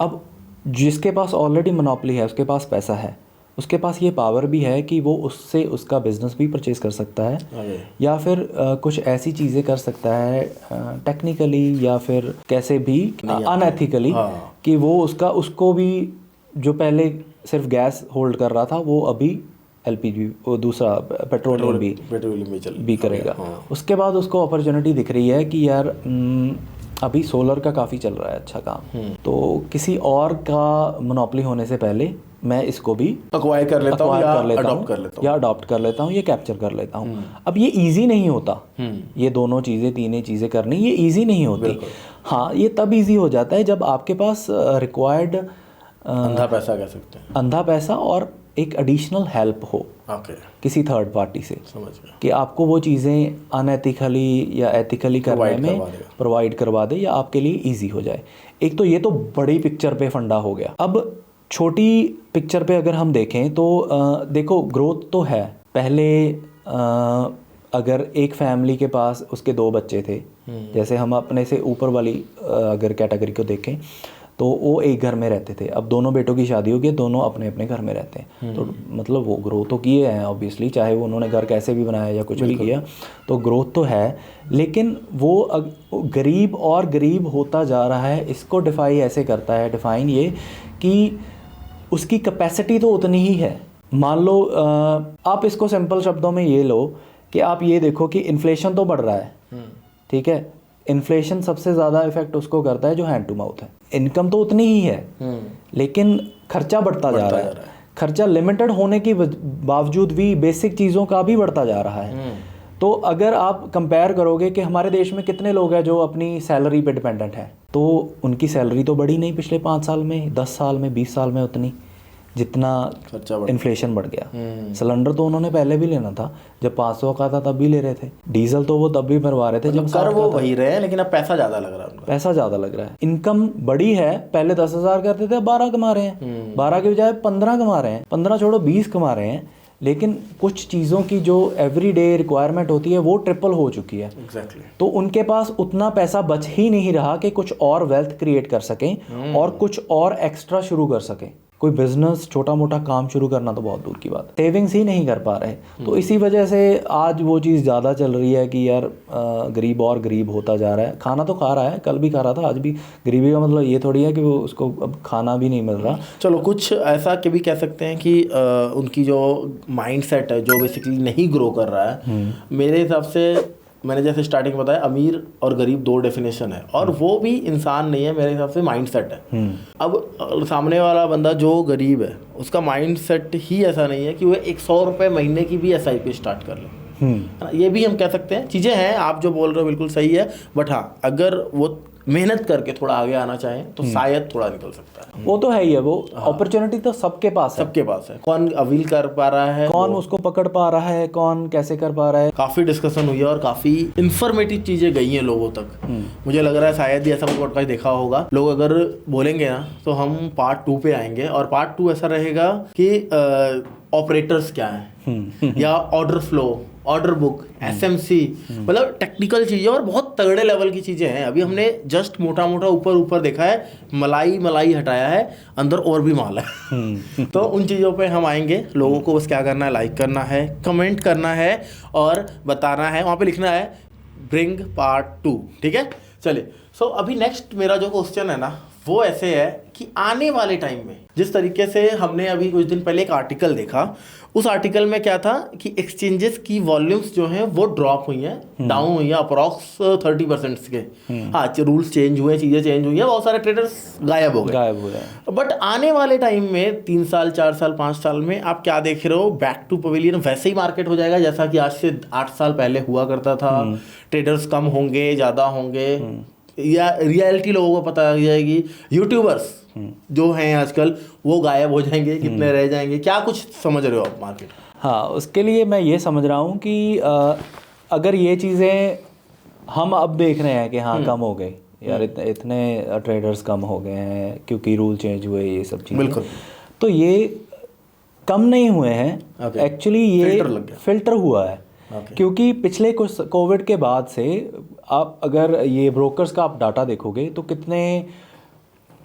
अब जिसके पास ऑलरेडी मोनोपोली है, उसके पास पैसा है, उसके पास ये पावर भी है कि वो उससे उसका बिजनेस भी परचेज कर सकता है, या फिर कुछ ऐसी चीज़ें कर सकता है टेक्निकली या फिर कैसे भी अनएथिकली, कि वो उसको भी जो पहले सिर्फ गैस होल्ड कर रहा था वो अभी LPG वो दूसरा पेट्रोलियम भी करेगा। उसके बाद उसको अपॉर्चुनिटी दिख रही है कि यार अभी सोलर का काफ़ी चल रहा है अच्छा काम, तो किसी और का मोनोपोली होने से पहले मैं इसको भी अक्वायर कर लेता हूँ या अडॉप्ट कर लेता हूँ, ये कैप्चर कर लेता हूँ। अब ये इजी नहीं होता, ये दोनों चीज़ें तीनों चीज़ें करनी ये इजी नहीं होती। हाँ, ये तब इजी हो जाता है जब आपके पास रिक्वायर्ड अंधा पैसा कह सकते हैं, अंधा पैसा और एक एडिशनल हेल्प हो किसी थर्ड पार्टी से, कि आपको वो चीज़ें अनएथिकली या एथिकली करने में प्रोवाइड करवा दे या आपके लिए इजी हो जाए। एक तो ये तो बड़ी पिक्चर पे फंडा हो गया। अब छोटी पिक्चर पे अगर हम देखें तो देखो ग्रोथ तो है। पहले अगर एक फैमिली के पास उसके 2 बच्चे थे, जैसे हम अपने से ऊपर वाली अगर कैटेगरी को देखें तो वो एक घर में रहते थे, अब दोनों बेटों की शादी हो गई, दोनों अपने अपने घर में रहते हैं, तो मतलब वो ग्रोथ तो किए हैं ऑब्वियसली, चाहे वो उन्होंने घर कैसे भी बनाया या कुछ भी किया, तो ग्रोथ तो है। लेकिन वो गरीब और गरीब होता जा रहा है, इसको डिफाइन ये कि उसकी कैपेसिटी तो उतनी ही है। मान लो आप इसको सिंपल शब्दों में ये लो कि आप ये देखो कि इन्फ्लेशन तो बढ़ रहा है, ठीक है, इन्फ्लेशन सबसे ज़्यादा इफेक्ट उसको करता है जो हैंड टू माउथ है। इनकम तो उतनी ही है, लेकिन खर्चा बढ़ता जा रहा है। खर्चा लिमिटेड होने के बावजूद भी बेसिक चीज़ों का भी बढ़ता जा रहा है। तो अगर आप कंपेयर करोगे कि हमारे देश में कितने लोग हैं जो अपनी सैलरी पे डिपेंडेंट हैं, तो उनकी सैलरी तो बढ़ी नहीं पिछले 5 साल में, 10 साल में, 20 साल में उतनी जितना इन्फ्लेशन बढ़ गया। सिलेंडर तो उन्होंने पहले भी लेना था, जब 500 का था तब भी ले रहे थे, डीजल तो वो तब भी भरवा रहे थे जब कर वो वही रहे, लेकिन अब पैसा ज़्यादा लग रहा है, पैसा ज़्यादा लग रहा है। इनकम बढ़ी है, पहले 10,000 करते थे, अब 12 कमा रहे हैं, 12 के बजाय 15 कमा रहे हैं, 15 छोड़ो 20 कमा रहे हैं। लेकिन कुछ चीज़ों की जो एवरीडे रिक्वायरमेंट होती है वो ट्रिपल हो चुकी है। तो उनके पास उतना पैसा बच ही नहीं रहा कि कुछ और वेल्थ क्रिएट कर सकें और कुछ और एक्स्ट्रा शुरू कर सकें। कोई बिजनेस छोटा मोटा काम शुरू करना तो बहुत दूर की बात है, सेविंग्स ही नहीं कर पा रहे। तो इसी वजह से आज वो चीज़ ज़्यादा चल रही है कि यार गरीब और गरीब होता जा रहा है। खाना तो खा रहा है, कल भी खा रहा था, आज भी। गरीबी का मतलब ये थोड़ी है कि वो उसको अब खाना भी नहीं मिल रहा। चलो कुछ ऐसा कि भी कह सकते हैं कि उनकी जो माइंडसेट है जो बेसिकली नहीं ग्रो कर रहा है। मेरे हिसाब से मैंने जैसे स्टार्टिंग में बताया, अमीर और गरीब दो डेफिनेशन है, और वो भी इंसान नहीं है, मेरे हिसाब से माइंडसेट है। अब सामने वाला बंदा जो गरीब है उसका माइंडसेट ही ऐसा नहीं है कि वो 100 रुपये महीने की भी SIP स्टार्ट कर ले, है ना। ये भी हम कह सकते हैं, चीज़ें हैं, आप जो बोल रहे हो बिल्कुल सही है। बट हाँ, अगर वो मेहनत करके थोड़ा आगे आना चाहें तो शायद थोड़ा निकल सकता है। वो तो है ही है, वो अपॉर्चुनिटी तो सबके पास है, सबके पास है। कौन अवील कर पा रहा है, कौन उसको पकड़ पा रहा है, कौन कैसे कर पा रहा है। काफ़ी डिस्कशन हुई है और काफ़ी इन्फॉर्मेटिव चीज़ें गई हैं लोगों तक। मुझे लग रहा है शायद ही ऐसा कोई पॉडकास्ट देखा होगा। लोग अगर बोलेंगे ना तो हम पार्ट 2 पे आएंगे, और पार्ट 2 ऐसा रहेगा कि ऑपरेटर्स क्या हैं या order flow, order book, SMC, मतलब टेक्निकल चीज़ें और बहुत तगड़े लेवल की चीज़ें हैं। अभी हमने जस्ट मोटा मोटा ऊपर ऊपर देखा है, मलाई हटाया है, अंदर और भी माल है। तो उन चीज़ों पे हम आएंगे। लोगों को बस क्या करना है, लाइक करना है, कमेंट करना है और बताना है, वहाँ पे लिखना है ब्रिंग पार्ट 2, ठीक है। चलिए, सो अभी नेक्स्ट मेरा जो क्वेश्चन है ना वो ऐसे है कि आने वाले टाइम में जिस तरीके से हमने अभी कुछ दिन पहले एक आर्टिकल देखा, उस आर्टिकल में क्या था कि एक्सचेंजेस की वॉल्यूम्स जो हैं वो ड्रॉप हुई हैं, डाउन हुई हैं अप्रॉक्स 30% के। हाँ, रूल्स चेंज हुए, चीज़ें चेंज हुई हैं, बहुत सारे ट्रेडर्स गायब हो गए। बट आने वाले टाइम में 3 साल 4 साल 5 साल में आप क्या देख रहे हो, बैक टू पवेलियन वैसे ही मार्केट हो जाएगा जैसा कि आज से 8 साल पहले हुआ करता था। ट्रेडर्स कम होंगे, ज़्यादा होंगे, या रियलिटी लोगों को पता लग जाएगी, यूट्यूबर्स जो हैं आजकल वो गायब हो जाएंगे, कितने रह जाएंगे, क्या कुछ समझ रहे हो आप मार्केट? हाँ, उसके लिए मैं ये समझ रहा हूँ कि अगर ये चीज़ें हम अब देख रहे हैं कि हाँ कम हो गए यार, इतने ट्रेडर्स कम हो गए हैं क्योंकि रूल चेंज हुए, ये सब चीज़ें, बिल्कुल, तो ये कम नहीं हुए हैं, एक्चुअली ये फिल्टर हुआ है। क्योंकि पिछले कुछ कोविड के बाद से आप अगर ये ब्रोकर्स का आप डाटा देखोगे तो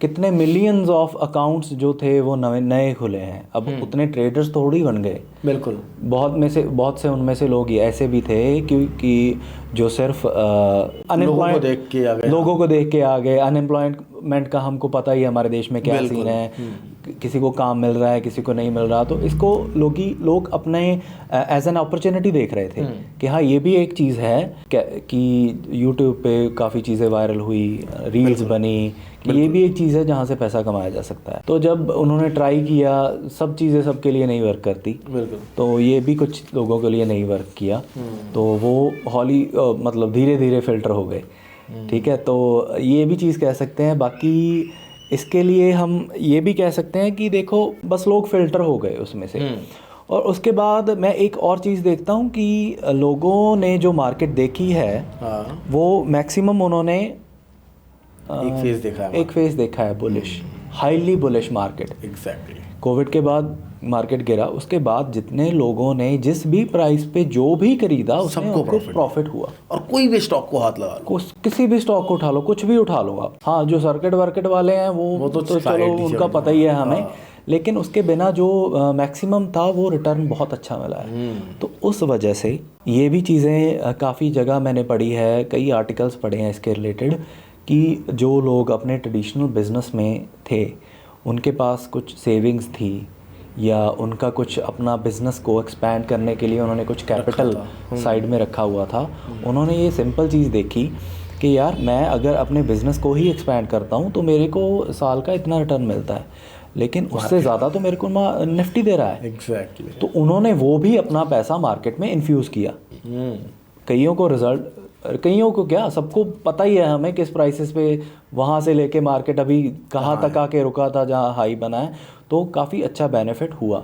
कितने मिलियंस ऑफ अकाउंट्स जो थे वो नए खुले हैं। अब उतने ट्रेडर्स थोड़ी बन गए, बिल्कुल। बहुत से उनमें से लोग ऐसे भी थे क्योंकि जो सिर्फ अनएम्प्लॉयमेंट लोगों को देख के आ गए। अनएम्प्लॉयमेंट का हमको पता ही है हमारे देश में क्या सीन है, किसी को काम मिल रहा है, किसी को नहीं मिल रहा। तो इसको लोग अपने एज एन अपॉर्चुनिटी देख रहे थे कि हाँ ये भी एक चीज़ है कि यूट्यूब पे काफ़ी चीज़ें वायरल हुई, रील्स बनी, कि ये भी एक चीज़ है जहाँ से पैसा कमाया जा सकता है। तो जब उन्होंने ट्राई किया, सब चीज़ें सबके लिए नहीं वर्क करती, तो ये भी कुछ लोगों के लिए नहीं वर्क किया, तो वो मतलब धीरे धीरे फिल्टर हो गए, ठीक है। तो ये भी चीज़ कह सकते हैं। बाकी इसके लिए हम ये भी कह सकते हैं कि देखो बस लोग फिल्टर हो गए उसमें से। और उसके बाद मैं एक और चीज़ देखता हूँ कि लोगों ने जो मार्केट देखी है वो मैक्सिमम उन्होंने एक फेज देखा है bullish, highly bullish market. Exactly. Covid के बाद मार्केट गिरा, उसके बाद जितने लोगों ने जिस भी प्राइस पे जो भी खरीदा उसमें उनको प्रॉफिट हुआ। और कोई भी स्टॉक को हाथ लगा लो, किसी भी स्टॉक को उठा लो, कुछ भी उठा लो आप। हाँ, जो सर्किट वर्किट वाले हैं वो तो चलो उनका पता ही है हमें, लेकिन उसके बिना जो मैक्सिमम था वो रिटर्न बहुत अच्छा मिला है। तो उस वजह से ये भी चीज़ें काफ़ी जगह मैंने पढ़ी है, कई आर्टिकल्स पढ़े हैं इसके रिलेटेड, कि जो लोग अपने ट्रेडिशनल बिजनेस में थे उनके पास कुछ सेविंग्स थी, या उनका कुछ अपना बिज़नेस को एक्सपैंड करने के लिए उन्होंने कुछ कैपिटल साइड में रखा हुआ था। उन्होंने ये सिंपल चीज़ देखी कि यार मैं अगर अपने बिज़नेस को ही एक्सपैंड करता हूँ तो मेरे को साल का इतना रिटर्न मिलता है, लेकिन उससे ज़्यादा तो मेरे को निफ्टी दे रहा है। एग्जैक्टली। तो उन्होंने वो भी अपना पैसा मार्केट में इन्फ्यूज़ किया। कईयों को क्या, सबको पता ही है हमें किस प्राइसेस पे वहाँ से लेके मार्केट अभी कहाँ तक आके रुका था जहाँ हाई बना है, तो काफ़ी अच्छा बेनिफिट हुआ।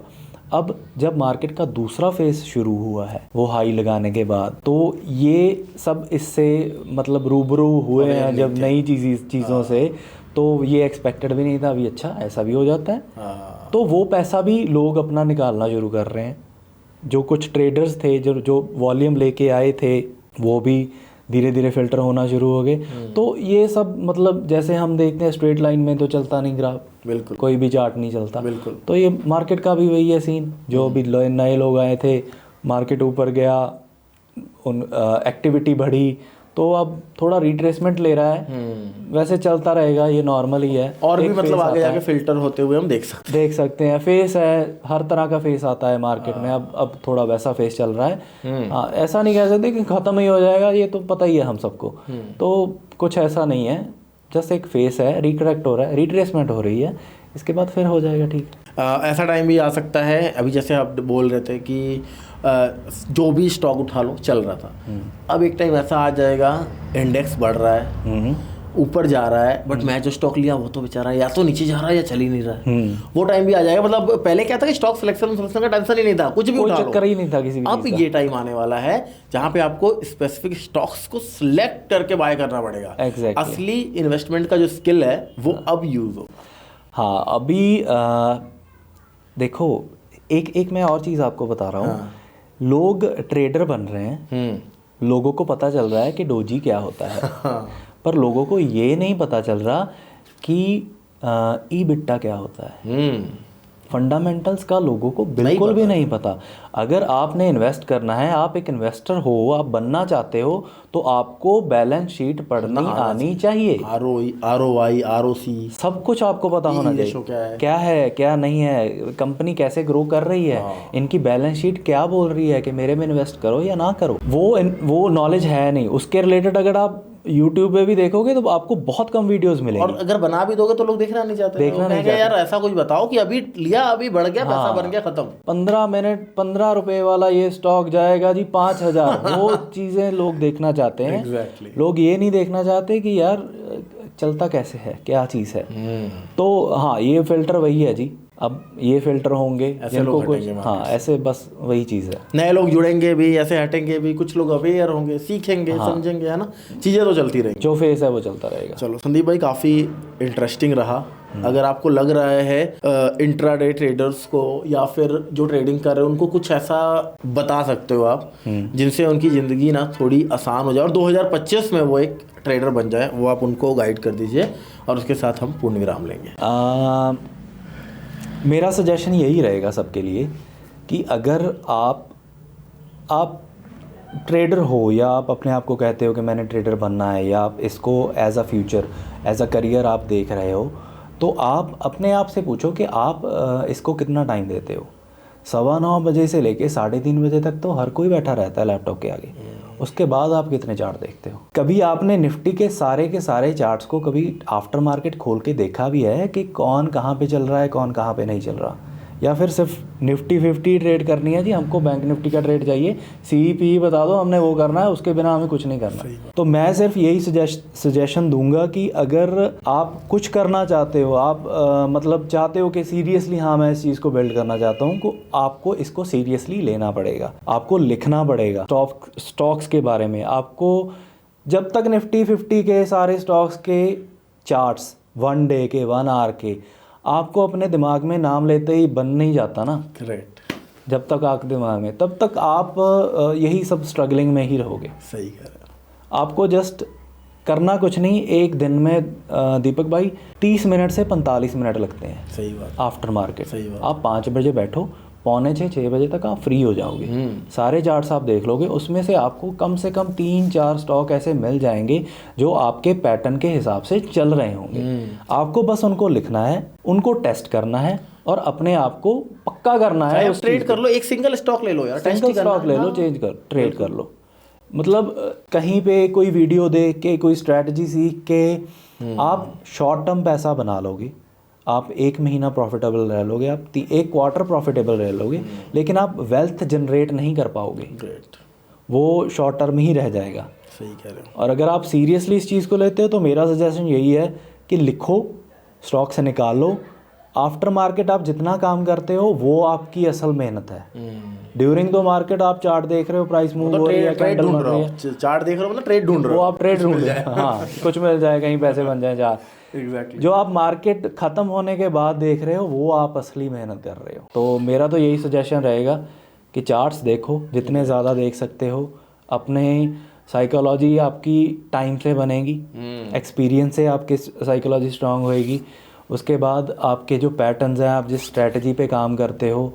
अब जब मार्केट का दूसरा फेज शुरू हुआ है वो हाई लगाने के बाद, तो ये सब इससे मतलब रूबरू हुए हैं जब नई चीज़ों से, तो ये एक्सपेक्टेड भी नहीं था, अभी अच्छा ऐसा भी हो जाता है। तो वो पैसा भी लोग अपना निकालना शुरू कर रहे हैं। जो कुछ ट्रेडर्स थे जो वॉल्यूम लेके आए थे वो भी धीरे धीरे फिल्टर होना शुरू हो गए। तो ये सब मतलब जैसे हम देखते हैं स्ट्रेट लाइन में तो चलता नहीं ग्राफ, बिल्कुल कोई भी चार्ट नहीं चलता। बिल्कुल। तो ये मार्केट का भी वही है सीन, जो भी नए लोग आए थे, मार्केट ऊपर गया, उन एक्टिविटी बढ़ी, तो अब थोड़ा रिट्रेसमेंट ले रहा है। वैसे चलता रहेगा, ये नॉर्मल ही है। और भी मतलब आगे जाके फिल्टर होते हुए हम देख सकते हैं। फेस है, हर तरह का फेस आता है मार्केट में। अब थोड़ा वैसा फेस चल रहा है। हाँ, ऐसा नहीं कह सकते कि ख़त्म ही हो जाएगा, ये तो पता ही है हम सबको। तो कुछ ऐसा नहीं है, जस्ट एक फेस है, रिकरेक्ट हो रहा है, रिट्रेसमेंट हो रही है, इसके बाद फिर हो जाएगा ठीक। ऐसा टाइम भी आ सकता है, अभी जैसे आप बोल रहे थे कि जो भी स्टॉक उठा लो चल रहा था, अब एक टाइम ऐसा आ जाएगा इंडेक्स बढ़ रहा है, ऊपर जा रहा है, बट मैं जो स्टॉक लिया वो तो बेचारा या तो नीचे जा रहा है या चल ही नहीं रहा है। वो टाइम भी आ जाएगा। मतलब पहले क्या था कि स्टॉक सिलेक्शन का टेंशन ही नहीं था, कुछ भी उठा लो, चक्कर ही नहीं था किसी भी। अब ये टाइम आने वाला है जहाँ पे आपको स्पेसिफिक स्टॉक्स को सिलेक्ट करके बाय करना पड़ेगा। असली इन्वेस्टमेंट का जो स्किल है वो अब यूज होगा। हाँ, अभी देखो एक मैं और चीज़ आपको बता रहा हूँ। लोग ट्रेडर बन रहे हैं, लोगों को पता चल रहा है कि डोजी क्या होता है, पर लोगों को ये नहीं पता चल रहा कि ईबिट्टा क्या होता है। फंडामेंटल्स का लोगों को बिल्कुल भी नहीं पता। अगर आपने इन्वेस्ट करना है, आप एक इन्वेस्टर हो, आप बनना चाहते हो, तो आपको बैलेंस शीट पढ़नी आनी चाहिए। ROI, ROC सब कुछ आपको पता होना चाहिए। क्या है क्या नहीं है, कंपनी कैसे ग्रो कर रही है, इनकी बैलेंस शीट क्या बोल रही है कि मेरे में इन्वेस्ट करो या ना करो, वो नॉलेज है नहीं। उसके रिलेटेड अगर आप YouTube पे भी देखोगे तो आपको बहुत कम वीडियोस मिलेंगे, और अगर बना भी दोगे तो लोग देखना नहीं चाहते। यार ऐसा कुछ बताओ कि अभी लिया, अभी बढ़ गया, पैसा बन गया, खत्म। 15 मिनट 15 रुपए वाला ये स्टॉक जाएगा जी 5000, वो चीजें लोग देखना चाहते हैं। Exactly. लोग ये नहीं देखना चाहते कि यार चलता कैसे है, क्या चीज़ है। तो हाँ, ये फिल्टर वही है जी। अब ये फिल्टर होंगे जिनको कुछ, हाँ ऐसे बस वही चीज़ है। नए लोग जुड़ेंगे भी, ऐसे हटेंगे भी, कुछ लोग अवेयर होंगे, सीखेंगे, समझेंगे, है ना, चीज़ें तो चलती रहेंगी, जो फेस है वो चलता रहेगा। चलो संदीप भाई, काफ़ी इंटरेस्टिंग रहा। अगर आपको लग रहा है इंट्राडे ट्रेडर्स को या फिर जो ट्रेडिंग कर रहे हैं उनको कुछ ऐसा बता सकते हो आप जिनसे उनकी ज़िंदगी ना थोड़ी आसान हो जाए और 2025 में वो एक ट्रेडर बन जाए, वो आप उनको गाइड कर दीजिए और उसके साथ हम पूर्ण विराम लेंगे। मेरा सजेशन यही रहेगा सबके लिए कि अगर आप ट्रेडर हो, या आप अपने आप को कहते हो कि मैंने ट्रेडर बनना है, या आप इसको as a future, as a career आप देख रहे हो, तो आप अपने आप से पूछो कि आप इसको कितना टाइम देते हो। 9:15 बजे से लेके 3:30 बजे तक तो हर कोई बैठा रहता है लैपटॉप के आगे। उसके बाद आप कितने चार्ट देखते हो? कभी आपने निफ्टी के सारे चार्ट्स को कभी आफ्टर मार्केट खोल के देखा भी है कि कौन कहाँ पे चल रहा है, कौन कहाँ पे नहीं चल रहा? या फिर सिर्फ निफ्टी 50 ट्रेड करनी है जी, हमको बैंक निफ्टी का ट्रेड चाहिए, CPE बता दो, हमने वो करना है, उसके बिना हमें कुछ नहीं करना। तो मैं सिर्फ यही सजेशन दूंगा कि अगर आप कुछ करना चाहते हो, आप मतलब चाहते हो कि सीरियसली हाँ मैं इस चीज़ को बिल्ड करना चाहता हूँ, तो आपको इसको सीरियसली लेना पड़ेगा, आपको लिखना पड़ेगा स्टॉक्स के बारे में। आपको जब तक निफ्टी 50 के सारे स्टॉक्स के चार्ट्स 1 डे के 1 आवर के आपको अपने दिमाग में नाम लेते ही बन नहीं जाता ना, करेक्ट, जब तक आपके दिमाग में, तब तक आप यही सब स्ट्रगलिंग में ही रहोगे। सही कह रहे हो। आपको जस्ट करना कुछ नहीं, एक दिन में दीपक भाई 30 मिनट से 45 मिनट लगते हैं। सही बात। आफ्टर मार्केट सही बात। आप 5 बजे बैठो, 5:45-6 बजे तक आप फ्री हो जाओगे, सारे चार्ट्स आप देख लोगे, उसमें से आपको कम से कम 3-4 स्टॉक ऐसे मिल जाएंगे जो आपके पैटर्न के हिसाब से चल रहे होंगे। आपको बस उनको लिखना है, उनको टेस्ट करना है और अपने आप को पक्का करना है। ट्रेड कर लो, एक सिंगल स्टॉक ले लो यार, सिंगल स्टॉक ले लो, ट्रेड कर लो। मतलब कहीं पे कोई वीडियो देख के, कोई स्ट्रैटेजी सीख के आप शॉर्ट टर्म पैसा बना लोगे, आप 1 महीना प्रॉफिटेबल रह लोगे, आप 1 क्वार्टर प्रॉफिटेबल रह लोगे, लेकिन आप वेल्थ जनरेट नहीं कर पाओगे, वो शॉर्ट टर्म ही रह जाएगा। सही कह रहे हो। और अगर आप सीरियसली इस चीज़ को लेते हो तो मेरा सजेशन यही है कि लिखो, स्टॉक से निकाल लो। आफ्टर मार्केट आप जितना काम करते हो वो आपकी असल मेहनत है। ड्यूरिंग द मार्केट आप चार्ट देख रहे हो, प्राइस मूव हो रही है, कैंडल बन रही है, चार्ट देख रहे हो मतलब ट्रेड ढूंढ रहे हो, वो आप ट्रेड ढूंढ रहे हो। हाँ, कुछ मिल जाए, कहीं पैसे बन जाए चार। Exactly. जो आप मार्केट ख़त्म होने के बाद देख रहे हो वो आप असली मेहनत कर रहे हो। तो मेरा तो यही सजेशन रहेगा कि चार्ट्स देखो, जितने ज़्यादा देख सकते हो। अपने साइकोलॉजी आपकी टाइम से बनेगी, एक्सपीरियंस से आपकी साइकोलॉजी स्ट्रांग होएगी, उसके बाद आपके जो पैटर्न्स हैं, आप जिस स्ट्रेटजी पे काम करते हो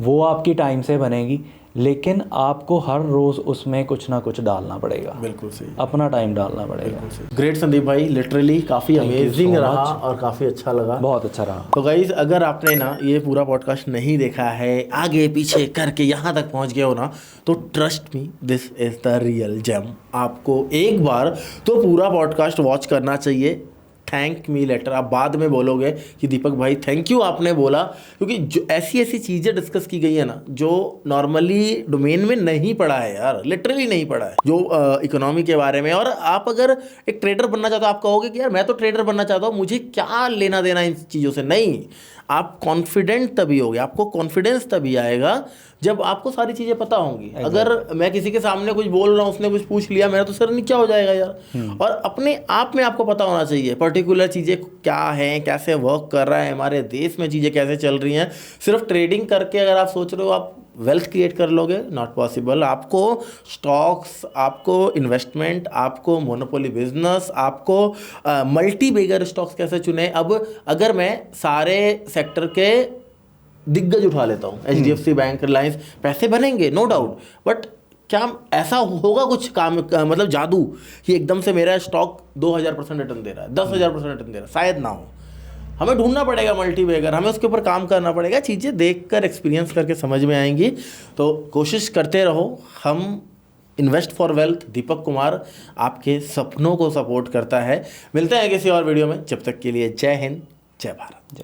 वो आपकी टाइम से बनेगी, लेकिन आपको हर रोज़ उसमें कुछ ना कुछ डालना पड़ेगा। बिल्कुल सही, अपना टाइम डालना पड़ेगा। ग्रेट संदीप भाई, लिटरली काफ़ी अमेजिंग रहा और काफ़ी अच्छा लगा, बहुत अच्छा रहा। तो गाइस अगर आपने ना ये पूरा पॉडकास्ट नहीं देखा है, आगे पीछे करके यहाँ तक पहुँच गए हो ना, तो trust me this is the real gem. आपको एक बार तो पूरा पॉडकास्ट वॉच करना चाहिए। थैंक मी लेटर आप बाद में बोलोगे कि दीपक भाई थैंक यू आपने बोला, क्योंकि जो ऐसी ऐसी चीज़ें डिस्कस की गई है ना जो नॉर्मली डोमेन में नहीं पढ़ा है यार, लिटरली नहीं पढ़ा है, जो इकोनॉमी के बारे में। और आप अगर एक ट्रेडर बनना चाहते हो, आप कहोगे कि यार मैं तो ट्रेडर बनना चाहता हूँ, मुझे क्या लेना देना इन चीज़ों से। नहीं, आप कॉन्फिडेंट तभी होगे, आपको कॉन्फिडेंस तभी आएगा जब आपको सारी चीज़ें पता होंगी। अगर मैं किसी के सामने कुछ बोल रहा हूँ, उसने कुछ पूछ लिया, मेरा तो सर नीचा हो जाएगा यार। और अपने आप में आपको पता होना चाहिए पर्टिकुलर चीज़ें क्या हैं, कैसे वर्क कर रहा है, हमारे देश में चीज़ें कैसे चल रही हैं। सिर्फ ट्रेडिंग करके अगर आप सोच रहे हो आप वेल्थ क्रिएट कर लोगे, नॉट पॉसिबल। आपको स्टॉक्स, आपको इन्वेस्टमेंट, आपको मोनोपोली बिजनेस, आपको मल्टी बेगर स्टॉक्स कैसे चुने। अब अगर मैं सारे सेक्टर के दिग्गज उठा लेता हूँ, HDFC बैंक, रिलायंस, पैसे बनेंगे नो डाउट, बट क्या ऐसा होगा कुछ काम मतलब जादू कि एकदम से मेरा स्टॉक 2000% रिटर्न दे रहा है, 10,000% रिटर्न दे रहा है? शायद ना हो। हमें ढूंढना पड़ेगा मल्टी बेगर, हमें उसके ऊपर काम करना पड़ेगा, चीज़ें देखकर एक्सपीरियंस करके समझ में आएंगी। तो कोशिश करते रहो। हम invest for wealth, Deepak Kumar आपके सपनों को सपोर्ट करता है। मिलते हैं किसी और वीडियो में, जब तक के लिए जय हिंद, जय भारत। जय